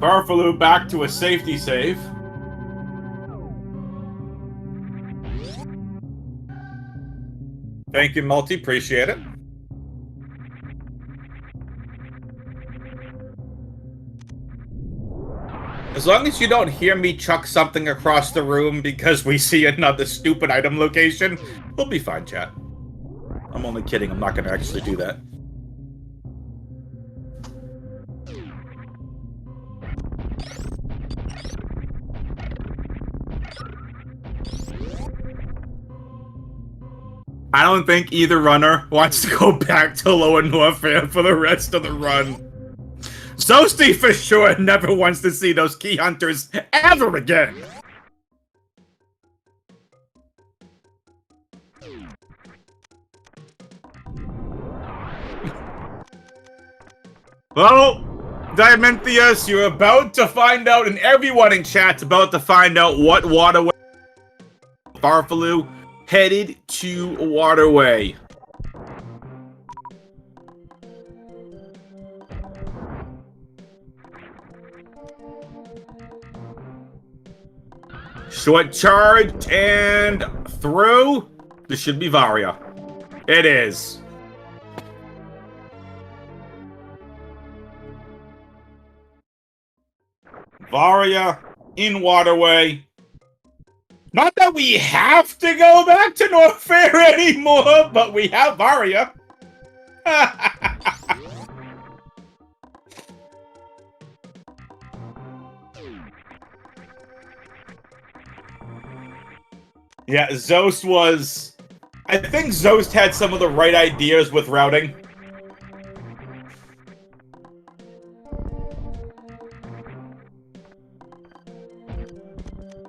Farfelu back to a safety save. Thank you, Multi. Appreciate it. As long as you don't hear me chuck something across the room because we see another stupid item location, we'll be fine, chat. I'm only kidding. I'm not going to actually do that. I don't think either runner wants to go back to Lower Norfair for the rest of the run. Zoasty for sure never wants to see those key hunters ever again. Well, Diamantheus, you're about to find out, and everyone in chat's about to find out what waterway Farfelu headed to waterway. Short charge and through. This should be Varia. It is. Varia in waterway. Not that we have to go back to Norfair anymore, but we have Varia. Yeah, Zoast was... I think Zoast had some of the right ideas with routing.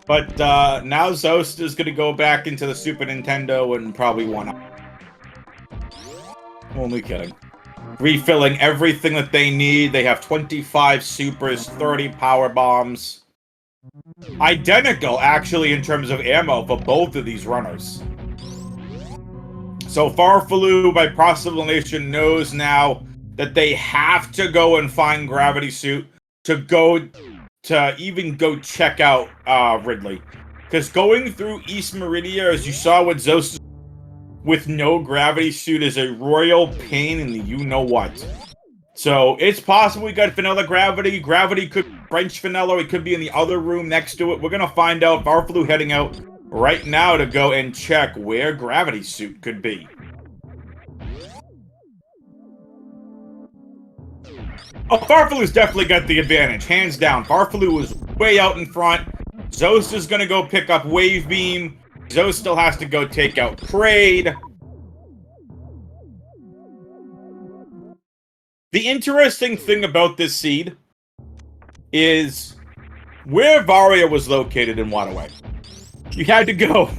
But now Zoast is going to go back into the Super Nintendo and probably one up. Only kidding. Refilling everything that they need. They have 25 supers, 30 power bombs. Identical, actually, in terms of ammo for both of these runners. So Farfelu, by process of elimination, knows now that they have to go and find Gravity Suit to even go check out Ridley. Because going through East Meridia, as you saw with Zoast, with no Gravity Suit is a royal pain in the you-know-what. So, it's possible we got Vanilla Gravity. Gravity could be French Vanilla. It could be in the other room next to it. We're going to find out. Farfelu heading out right now to go and check where Gravity Suit could be. Oh, Farfelu's definitely got the advantage. Hands down. Farfelu was way out in front. Zoast is going to go pick up Wave Beam. Zoast still has to go take out Kraid. The interesting thing about this seed is where Varia was located in Waterway. You had to go.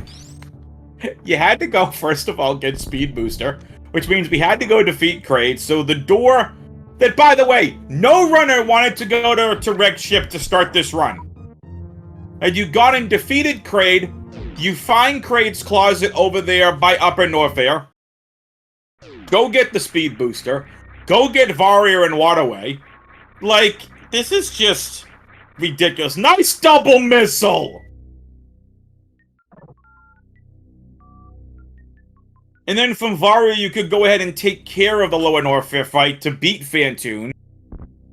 You had to go, first of all, get Speed Booster, which means we had to go defeat Kraid. So the door that, by the way, no runner wanted to go to Wrecked Ship to start this run. And you got and defeated Kraid. You find Kraid's closet over there by Upper Norfair. Go get the Speed Booster. Go get Varia and Waterway. Like, this is just ridiculous. Nice double missile! And then from Varia, you could go ahead and take care of the Lower Norfair fight to beat Fantoon.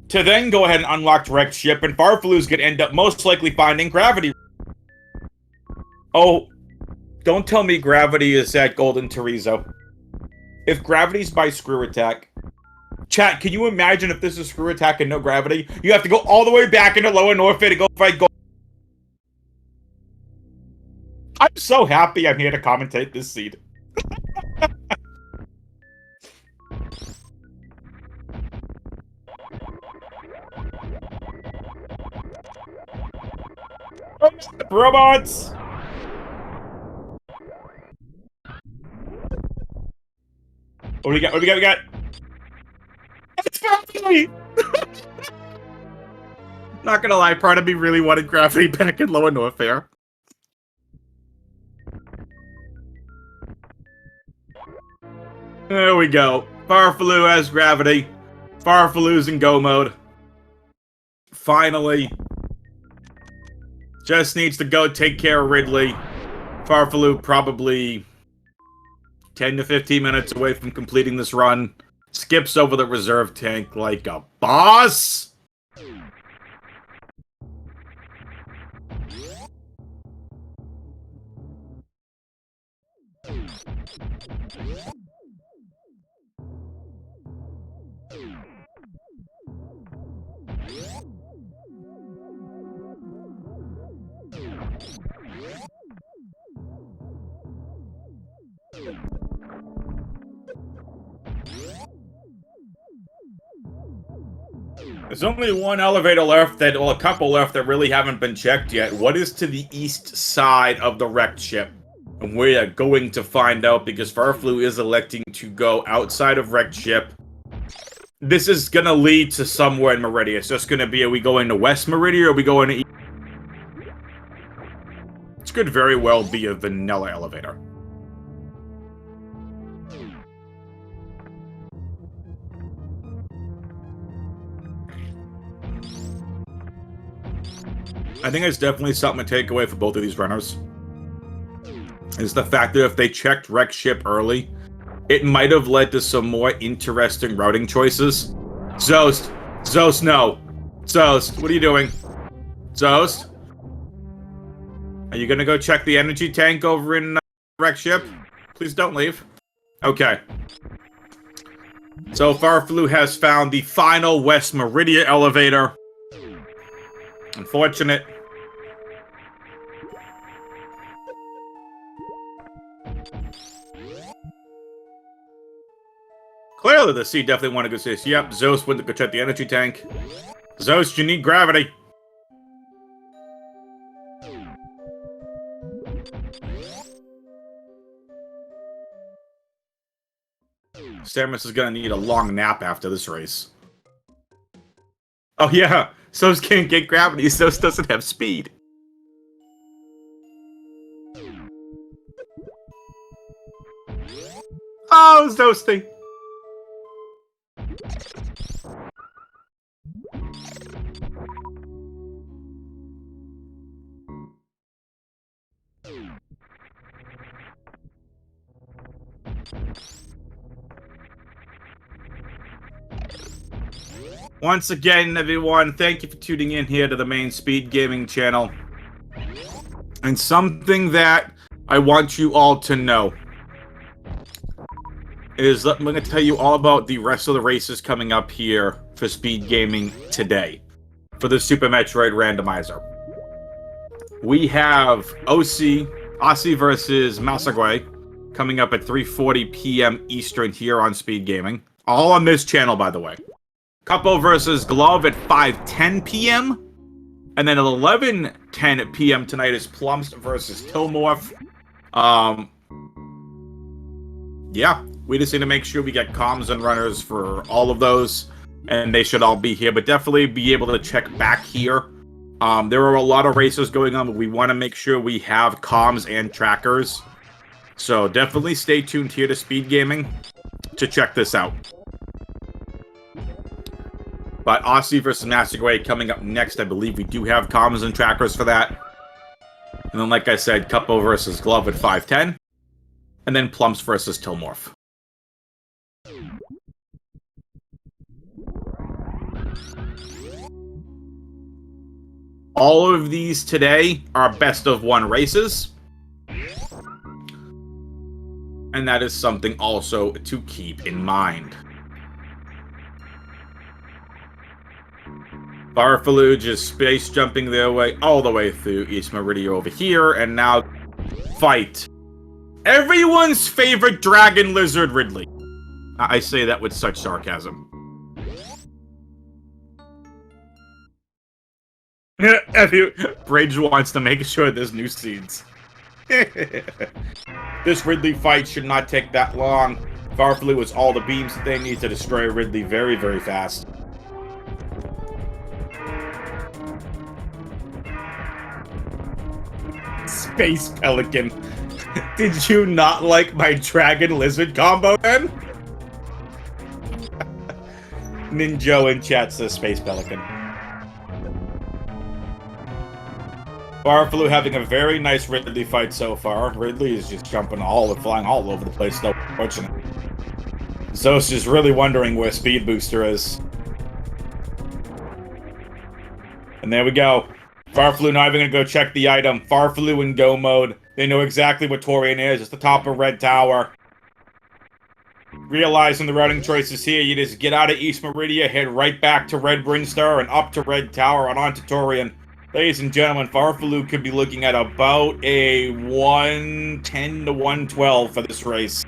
To then go ahead and unlock Wrecked Ship, and Farfelu's gonna end up most likely finding Gravity. Oh, don't tell me Gravity is at Golden Teresa. If Gravity's by Screw Attack... Chat, can you imagine if this is Screw Attack and no Gravity? You have to go all the way back into Lower Norfair to go fight Gold. I'm so happy I'm here to commentate this seed. Robots! What do we got? What do we got? It's Gravity! Not gonna lie, part of me really wanted Gravity back in Lower Norfair. There we go. Farfelu has Gravity. Farfelu's in go mode. Finally. Just needs to go take care of Ridley. Farfelu probably 10 to 15 minutes away from completing this run. Skips over the reserve tank like a boss. There's only one elevator left well, a couple left that really haven't been checked yet. What is to the east side of the wrecked ship? And we are going to find out because farfelu is electing to go outside of wrecked ship. This is gonna lead to somewhere in Meridia. It's just gonna be, are we going to West Meridia or are we going to East? This could very well be a vanilla elevator. I think it's definitely something to take away for both of these runners. Is the fact that if they checked wreck ship early, it might have led to some more interesting routing choices. Zoast! Zoast, no! Zoast, what are you doing? Zoast? Are you gonna go check the energy tank over in wreck ship? Please don't leave. Okay. So farfelu has found the final West Meridia elevator. Unfortunate. Clearly the sea definitely want to go see this. Yep, Zoast went to go check the energy tank. Zoast, you need Gravity. Samus is gonna need a long nap after this race. Oh yeah, Zoast can't get Gravity, Zoast doesn't have speed. Oh, Zoasty! Once again, everyone, thank you for tuning in here to the main Speedgaming channel. And something that I want you all to know is I'm going to tell you all about the rest of the races coming up here for Speedgaming today for the Super Metroid Randomizer. We have Aussie versus Massaguay coming up at 3:40 p.m. Eastern here on Speedgaming. All on this channel, by the way. Capo versus Glove at 5:10 p.m. And then at 11:10 p.m. tonight is Plumps versus Tilmorph. Yeah, we just need to make sure we get comms and runners for all of those. And they should all be here, but definitely be able to check back here. There are a lot of races going on, but we want to make sure we have comms and trackers. So definitely stay tuned here to Speedgaming to check this out. But Aussie versus Massaguay coming up next. I believe we do have comms and trackers for that. And then, like I said, Capo versus Glove at 5:10. And then Plumps versus Tilmorph. All of these today are best of one races. And that is something also to keep in mind. farfelu just space jumping their way all the way through East Meridia over here, and now fight. Everyone's favorite dragon lizard Ridley. I say that with such sarcasm. Bridge wants to make sure there's new seeds. This Ridley fight should not take that long. farfelu has all the beams that they need to destroy Ridley very, very fast. Space Pelican. Did you not like my Dragon Lizard combo then? Ninjo in chat says Space Pelican. farfelu having a very nice Ridley fight so far. Ridley is just flying all over the place, though, unfortunately. Zoast is really wondering where Speed Booster is. And there we go. farfelu not even gonna go check the item. farfelu in go mode. They know exactly what Torian is. It's the top of Red Tower. Realizing the routing choices here, you just get out of East Meridia, head right back to Red Brinstar, and up to Red Tower and on to Torian. Ladies and gentlemen, farfelu could be looking at about a 110 to 112 for this race.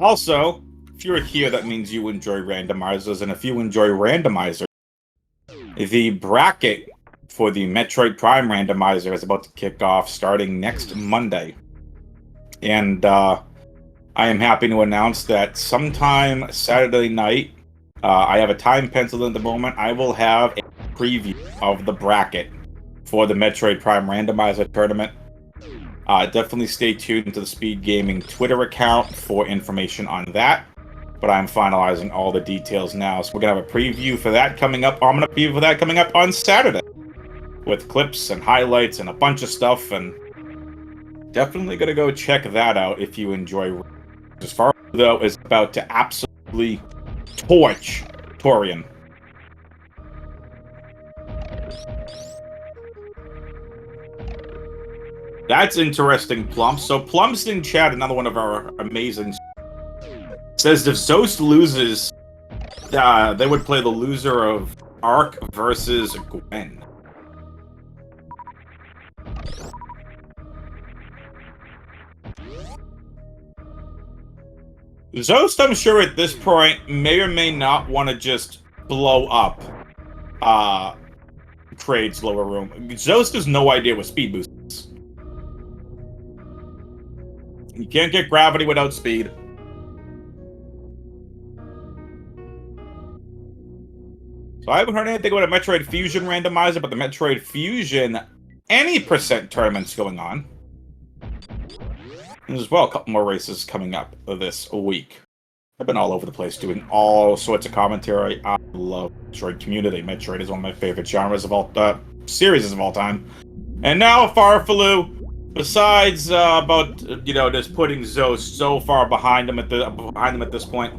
Also, if you're here, that means you enjoy randomizers, and if you enjoy randomizers, the bracket for the Metroid Prime Randomizer is about to kick off starting next Monday. And I am happy to announce that sometime Saturday night, I have a time penciled at the moment, I will have a preview of the bracket for the Metroid Prime Randomizer tournament. Definitely stay tuned to the Speedgaming Twitter account for information on that. But I'm finalizing all the details now. So we're going to have a preview for that coming up. I'm going to preview for that coming up on Saturday. With clips and highlights and a bunch of stuff. And definitely going to go check that out if you enjoy. As far as though is about to absolutely torch Torian. That's interesting, Plump. So Plump's in chat, another one of our amazing, says if Zoast loses, they would play the loser of Ark versus Gwen. Zoast, I'm sure at this point, may or may not want to just blow up Kraid's lower room. Zoast has no idea what Speed Boost is. You can't get gravity without speed. So I haven't heard anything about a Metroid Fusion randomizer, but the Metroid Fusion any percent tournament's going on. And as well, a couple more races coming up this week. I've been all over the place doing all sorts of commentary. I love Metroid community. Metroid is one of my favorite genres of all series of all time. And now farfelu. Besides just putting Zoast so far behind him at this point.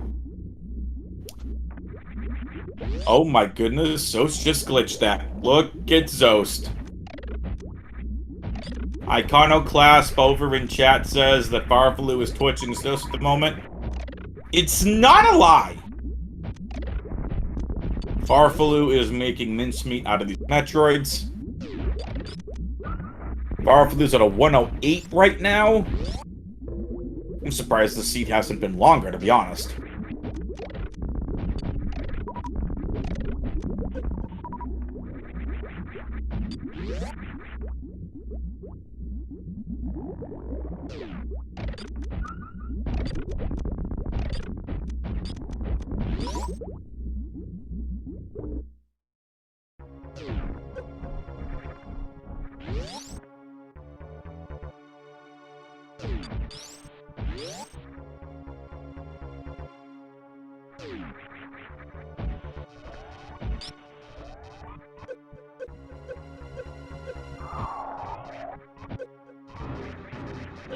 Oh my goodness, Zoast just glitched that. Look at Zoast. Iconoclasp over in chat says that farfelu is twitching Zoast at the moment. It's not a lie. farfelu is making mincemeat out of these Metroids. farfelu's at a 108 right now. I'm surprised the seat hasn't been longer, to be honest.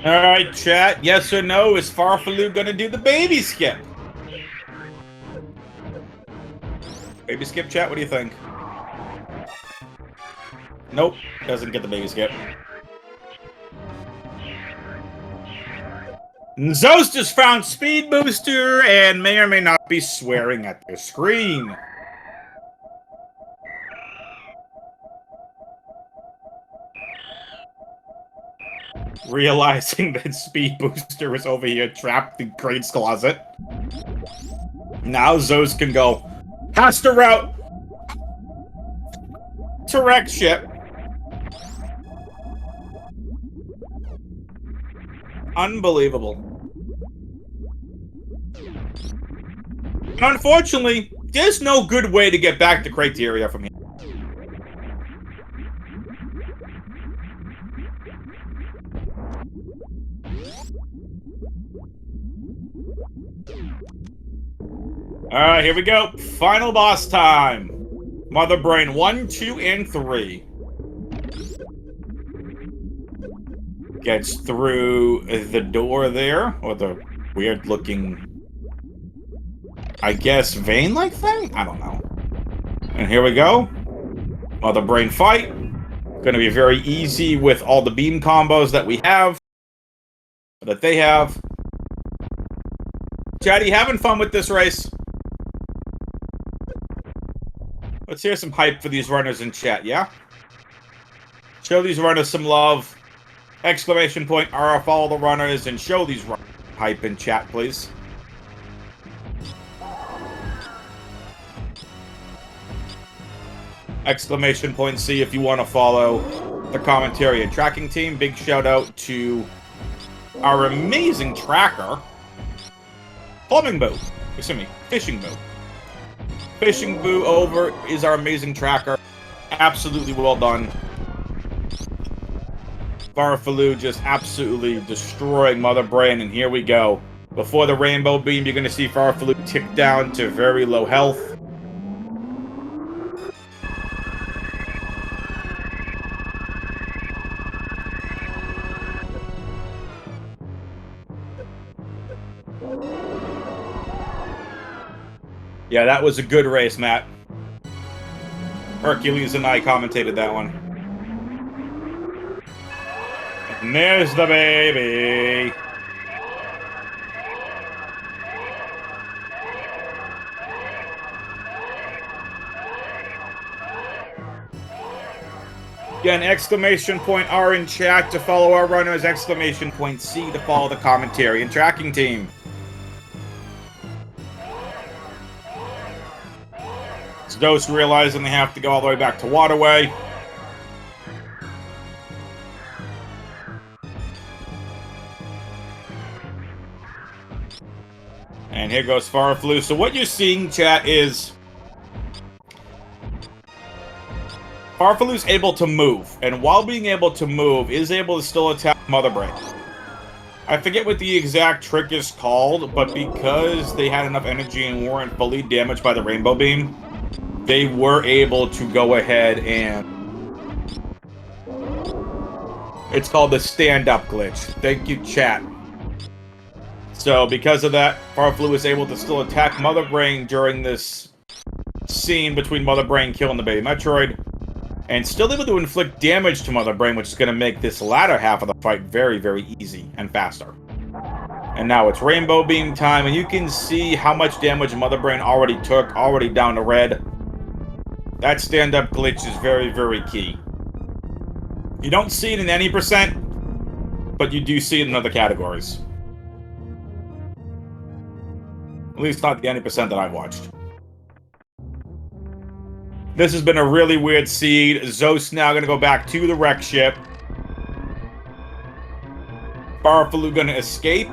Alright, chat. Yes or no? Is Farfelu gonna do the baby skip? Baby skip, chat? What do you think? Nope. Doesn't get the baby skip. Zoast has found Speed Booster and may or may not be swearing at their screen. Realizing that Speed Booster is over here trapped in Crate's closet. Now Zoast can go past a route to wreck ship. Unbelievable. And unfortunately, there's no good way to get back to Criteria from here. Alright, here we go. Final boss time. Mother Brain 1, 2, and 3. Gets through the door there, or the weird looking, I guess, vein-like thing? I don't know. And here we go. Mother Brain fight. Gonna be very easy with all the beam combos that we have. That they have. Chatty, having fun with this race? Let's hear some hype for these runners in chat, yeah? Show these runners some love. Exclamation point, R, follow the runners, and show these runners hype in chat, please. Exclamation point C if you want to follow the commentary and tracking team. Big shout out to our amazing tracker, Plumbing Boo. Excuse me, Fishing Boo. Fishing Boo over is our amazing tracker. Absolutely well done. Farfelu just absolutely destroying Mother Brain, and here we go. Before the Rainbow Beam, you're going to see Farfelu tick down to very low health. Yeah, that was a good race, Matt. Hercules and I commentated that one. And there's the baby. Again, exclamation point R in chat to follow our runners, exclamation point C to follow the commentary and tracking team. Zoast realizing they have to go all the way back to Waterway. And here goes Farfelu. So what you're seeing, chat, is Farfelu's able to move, and while being able to move, is able to still attack Mother Brain. I forget what the exact trick is called, but because they had enough energy and weren't fully damaged by the Rainbow Beam, they were able to go ahead and... It's called the stand-up glitch. Thank you, chat. So, because of that, Farfelu was able to still attack Mother Brain during this scene between Mother Brain killing the baby Metroid, and still able to inflict damage to Mother Brain, which is going to make this latter half of the fight very, very easy and faster. And now it's Rainbow Beam time, and you can see how much damage Mother Brain already took, already down to red. That stand-up glitch is very, very key. You don't see it in any percent, but you do see it in other categories. At least not the any percent that I've watched. This has been a really weird seed. Zoast now going to go back to the wreck ship. Farfelu going to escape.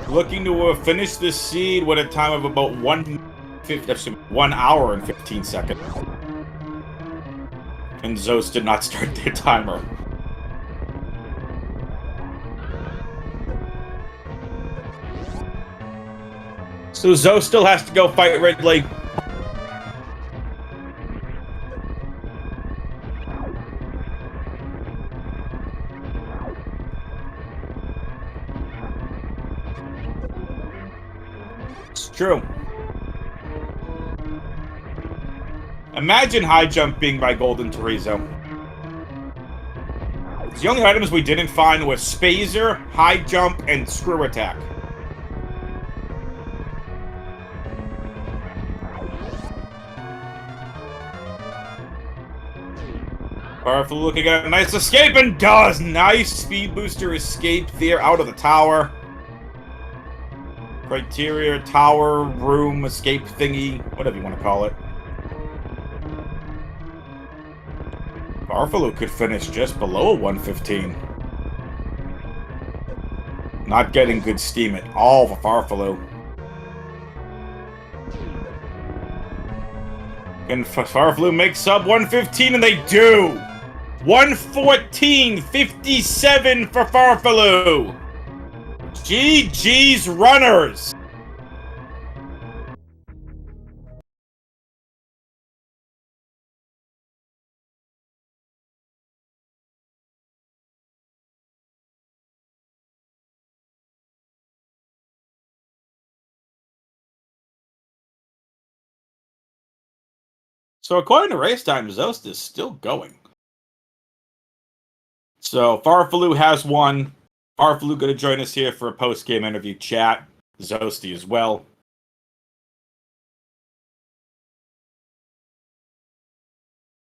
Looking to finish this seed with a time of about 1 hour and 15 seconds. And Zoast did not start their timer. So Zoast still has to go fight Ridley. True. Imagine high jump being by Golden Chorizo. The only items we didn't find were Spazer, high jump, and screw attack. Farfelu looking at a nice escape and does! Nice speed booster escape there out of the tower. Criteria, tower, room, escape thingy, whatever you want to call it. Farfelu could finish just below a 115. Not getting good steam at all for Farfelu. Can Farfelu make sub 115? And they do! 114.57 for Farfelu! GG's runners! So according to race time, Zoast is still going. So Farfelu has won. Farfelu going to join us here for a post-game interview chat. Zoasty as well.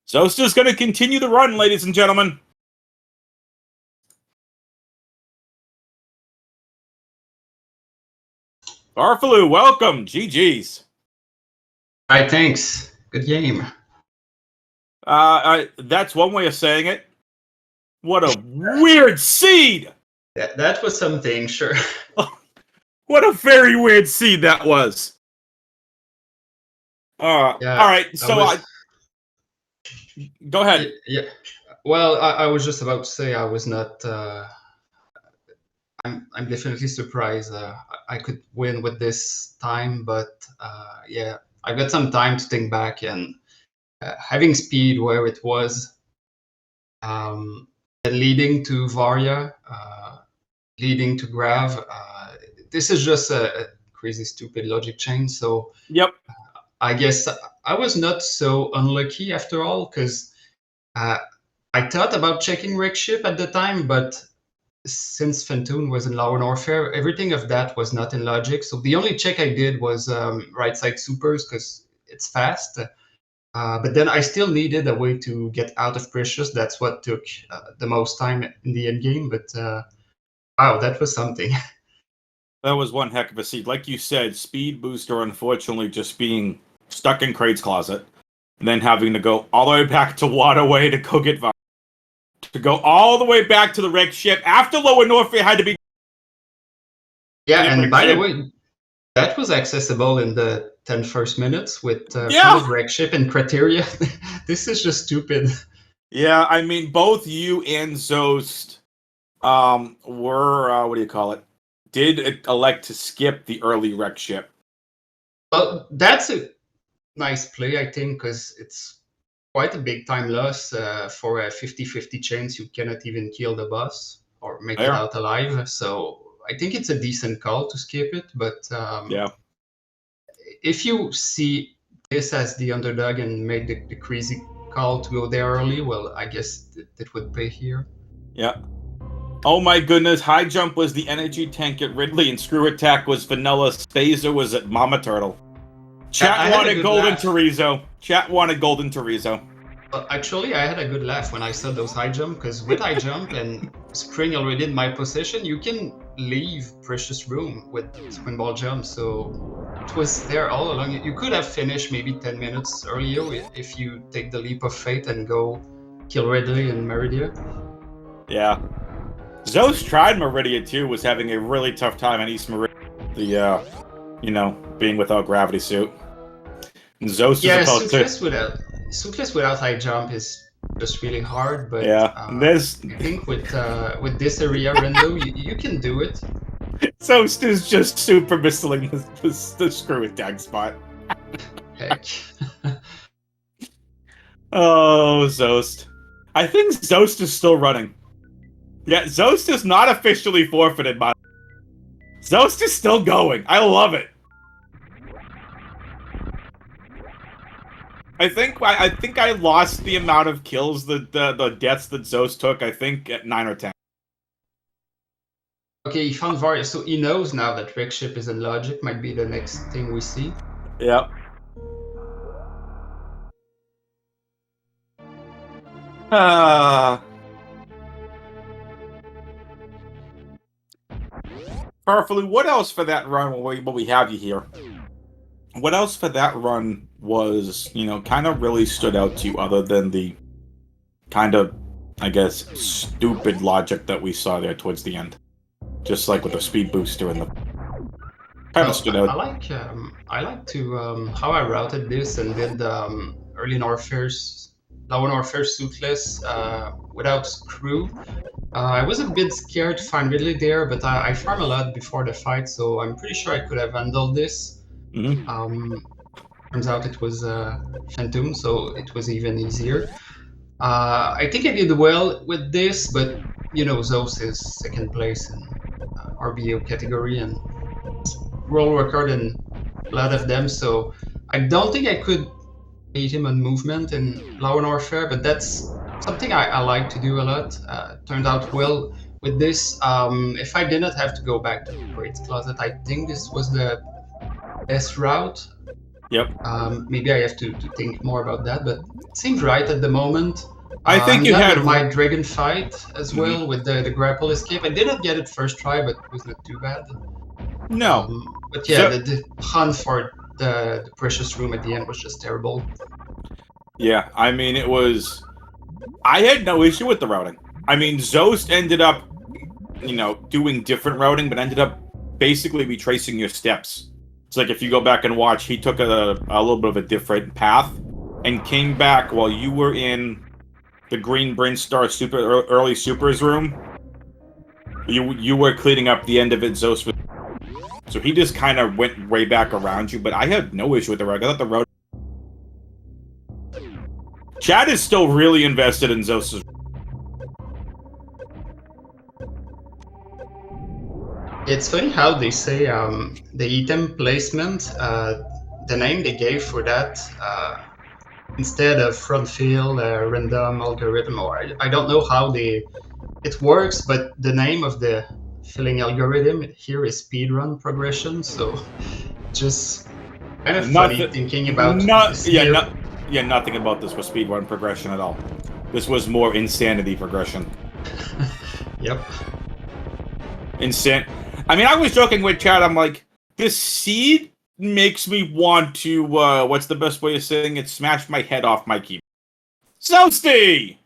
Zoast is going to continue the run, ladies and gentlemen. Farfelu, welcome. GG's. All right, thanks. Good game. That's one way of saying it. What a weird seed! That was something, sure. What a very weird seed that was. Yeah, all right, so go ahead. Yeah. Well, I was just about to say I was not. I'm definitely surprised I could win with this time, but yeah, I got some time to think back, and having speed where it was, and leading to Varia, leading to Grav, this is just a crazy stupid logic chain. So yep, I guess I was not so unlucky after all, because I thought about checking wreck ship at the time, but since Fentoon was in lower Norfair, everything of that was not in logic. So the only check I did was right side supers, because it's fast. But then I still needed a way to get out of Precious. That's what took the most time in the end game. But wow, that was something. That was one heck of a seed. Like you said, speed booster unfortunately just being stuck in Crate's closet, and then having to go all the way back to Waterway to go get to go all the way back to the wreck ship after Lower Norfair had to be. Yeah, and by the way, that was accessible in the 10 first minutes with wreck ship and criteria. This is just stupid. Yeah, I mean, both you and Zoast were, what do you call it, did elect to skip the early wreck ship. Well, that's a nice play, I think, because it's quite a big time loss for a 50-50 chance you cannot even kill the boss or make it out alive. So I think it's a decent call to skip it. But yeah, if you see this as the underdog and make the crazy call to go there early, well, I guess it would pay here. Yeah. Oh my goodness, high jump was the energy tank at Ridley, and screw attack was vanilla. Spazer was at Mama Turtle. Chat wanted Golden Chorizo. Chat wanted Golden Chorizo. Actually, I had a good laugh when I saw those high jump, because with high jump and spring already in my possession, you can leave Precious Room with spin ball jump. So it was there all along. You could have finished maybe 10 minutes earlier if you take the leap of faith and go kill Ridley and Meridia. Yeah. Zoast tried Meridia too, was having a really tough time in East Meridia. The, being without gravity suit. And Zoast is supposed to... Suitless without high jump is just really hard, but yeah, I think with this area rando, you can do it. Zoast is just super missing the screw attack spot. Heck. Oh, Zoast. I think Zoast is still running. Yeah, Zoast is not officially forfeited, but Zoast is still going. I love it. I think I lost the amount of kills, the deaths that Zoast took. I think at 9 or 10. Okay, he found various, so he knows now that Rickship is in logic. Might be the next thing we see. Yep. Farfelu, what else for that run? What we have you here? What else for that run was, kind of really stood out to you other than the kind of, I guess, stupid logic that we saw there towards the end? Just like with the speed booster and the kind of stood out. I like to how I routed this and did early Norfair's low Norfair suitless without screw. I was a bit scared to find Ridley there, but I farm a lot before the fight, so I'm pretty sure I could have handled this. Turns out it was Phantom, so it was even easier. I think I did well with this, but Zoast is second place in RBO category and world record in a lot of them, so I don't think I could beat him on movement in lower Norfair, but that's something I like to do a lot. Turned out well with this. If I did not have to go back to Crate's Closet, I think this was the best route. Yep. Maybe I have to think more about that, but it seems right at the moment. I think you had my dragon fight as well with the grapple escape. I did not get it first try, but it was not too bad. No. But yeah, the hunt for the precious room at the end was just terrible. Yeah, I mean, it was... I had no issue with the routing. I mean, Zoast ended up, doing different routing, but ended up basically retracing your steps. It's like if you go back and watch, he took a little bit of a different path and came back while you were in the Green Brinstar early Supers room. You were cleaning up the end of it, Zoast was... So he just kind of went way back around you, but I had no issue with the route. I thought the route... Chad is still really invested in Zoast's... It's funny how they say the item placement, the name they gave for that, instead of front field, random algorithm, or I don't know how it works, but the name of the filling algorithm here is speedrun progression, so just kind of funny thinking about this here. Nothing about this was speedrun progression at all. This was more insanity progression. Yep. I mean, I was joking with Chad, I'm like, this seed makes me want to, what's the best way of saying it? Smash my head off my keyboard. Zoasty!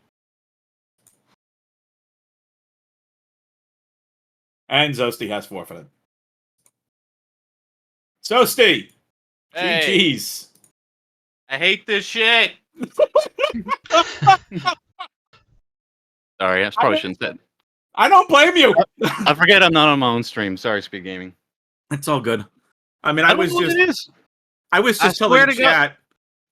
And Zoasty has forfeited. Zoasty! Hey, GG's. I hate this shit! Sorry, I probably shouldn't say it. I don't blame you! I forget I'm not on my own stream. Sorry, Speedgaming. It's all good. I mean, I was just telling chat,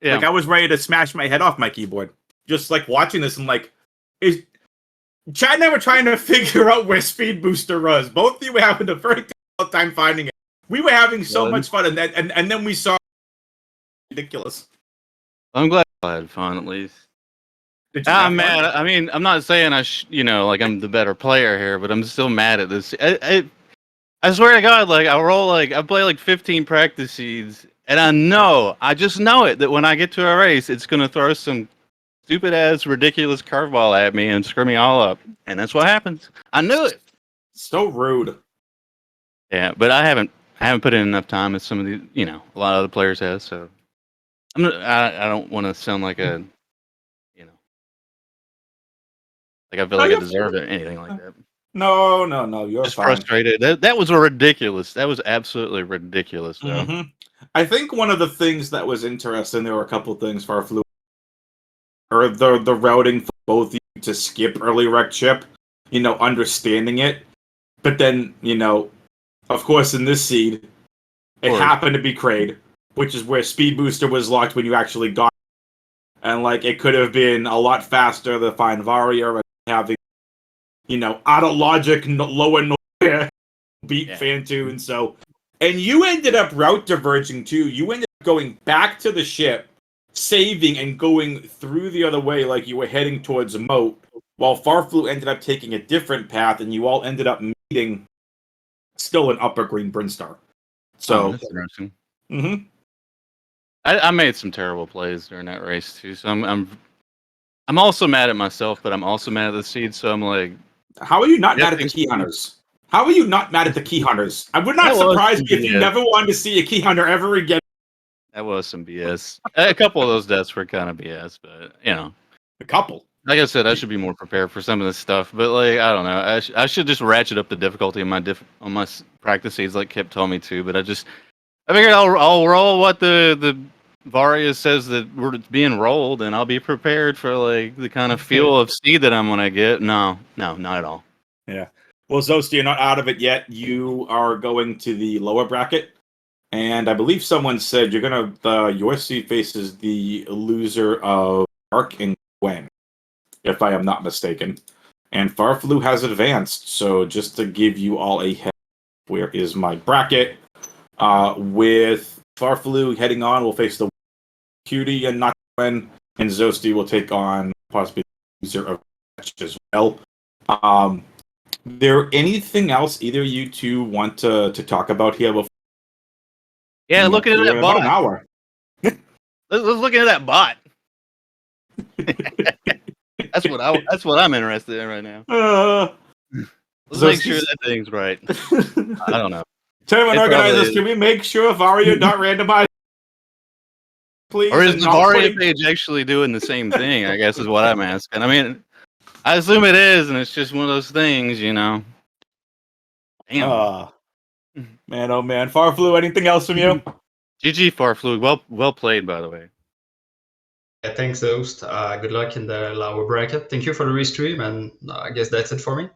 like, I was ready to smash my head off my keyboard. Just, like, watching this and, like, is Chad and I were trying to figure out where Speed Booster was. Both of you were having a very difficult time finding it. We were having so much fun, and then we saw ridiculous. I'm glad I had fun, at least. I'm mad. I mean, I'm not saying like I'm the better player here, but I'm still mad at this. I swear to God, like I play like 15 practice seeds, and I just know it that when I get to a race, it's gonna throw some stupid ass ridiculous curveball at me and screw me all up, and that's what happens. I knew it. So rude. Yeah, but I haven't put in enough time as some of the a lot of other players have. So I don't want to sound like a like I feel like I deserve it, anything like that. No, you're just fine. Frustrated. That was ridiculous. That was absolutely ridiculous, though. Mm-hmm. I think one of the things that was interesting, there were a couple things Farfelu, or the routing for both of you to skip early wreck chip, understanding it, but then of course in this seed, it happened to be Kraid, which is where Speed Booster was locked when you actually got it. And like it could have been a lot faster to find Varia and having out of logic lower beat Fantoon. So, and you ended up route diverging too. You ended up going back to the ship saving and going through the other way like you were heading towards a moat, while farfelu ended up taking a different path, and you all ended up meeting still an upper green Brinstar. So that's interesting. Mm-hmm. I made some terrible plays during that race too, so I'm also mad at myself, but I'm also mad at the seed. So I'm like, how are you not mad at the key hunters? How are you not mad at the key hunters? I would not That was surprise some me if you BS. never wanted to see a key hunter ever again. That was some BS. A couple of those deaths were kind of BS, but you know, A couple. like I said, I should be more prepared for some of this stuff. But like, I don't know, I should just ratchet up the difficulty on my practice seeds, like Kip told me to. But I figured I'll roll what the Varia says that we're being rolled, and I'll be prepared for like the kind of feel of seed that I'm gonna get. No, not at all. Yeah. Well, Zoast, you're not out of it yet. You are going to the lower bracket, and I believe someone said you're gonna. Your seed faces the loser of Ark and Gwen, if I am not mistaken. And farfelu has advanced. So just to give you all a head, where is my bracket? With farfelu heading on, we'll face the Cutie and not Gwen, and Zoasty will take on possibly the loser of match as well. There anything else either of you two want to talk about here? Before Yeah, looking at that about an bot. hour. Let's look at that bot. That's what I'm interested in right now. Let's make sure that thing's right. I don't know. Tournament organizers, can we make sure Varia not randomized? Please. Or is the Varia page actually doing the same thing? I guess is what I'm asking. I mean, I assume it is, and it's just one of those things, you know. Damn. Man, oh man. Farfelu, anything else from you? GG farfelu. Well played, by the way. Yeah, thanks, Zoast. Good luck in the lower bracket. Thank you for the restream, and I guess that's it for me.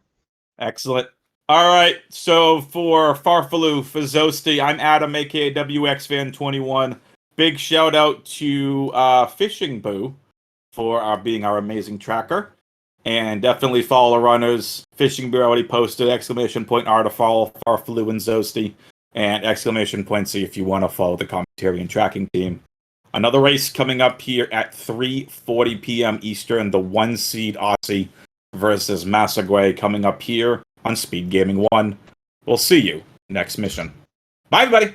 Excellent. All right, so for farfelu, for Zoasty, I'm Adam, aka WXFan21. Big shout out to Fishing Boo for being our amazing tracker. And definitely follow the runners. Fishing Boo already posted !R to follow farfelu and Zoasty. And !C if you want to follow the commentary and tracking team. Another race coming up here at 3:40 p.m. Eastern, the 1 seed Aussie versus Massagway coming up here on Speedgaming 1. We'll see you next mission. Bye, everybody!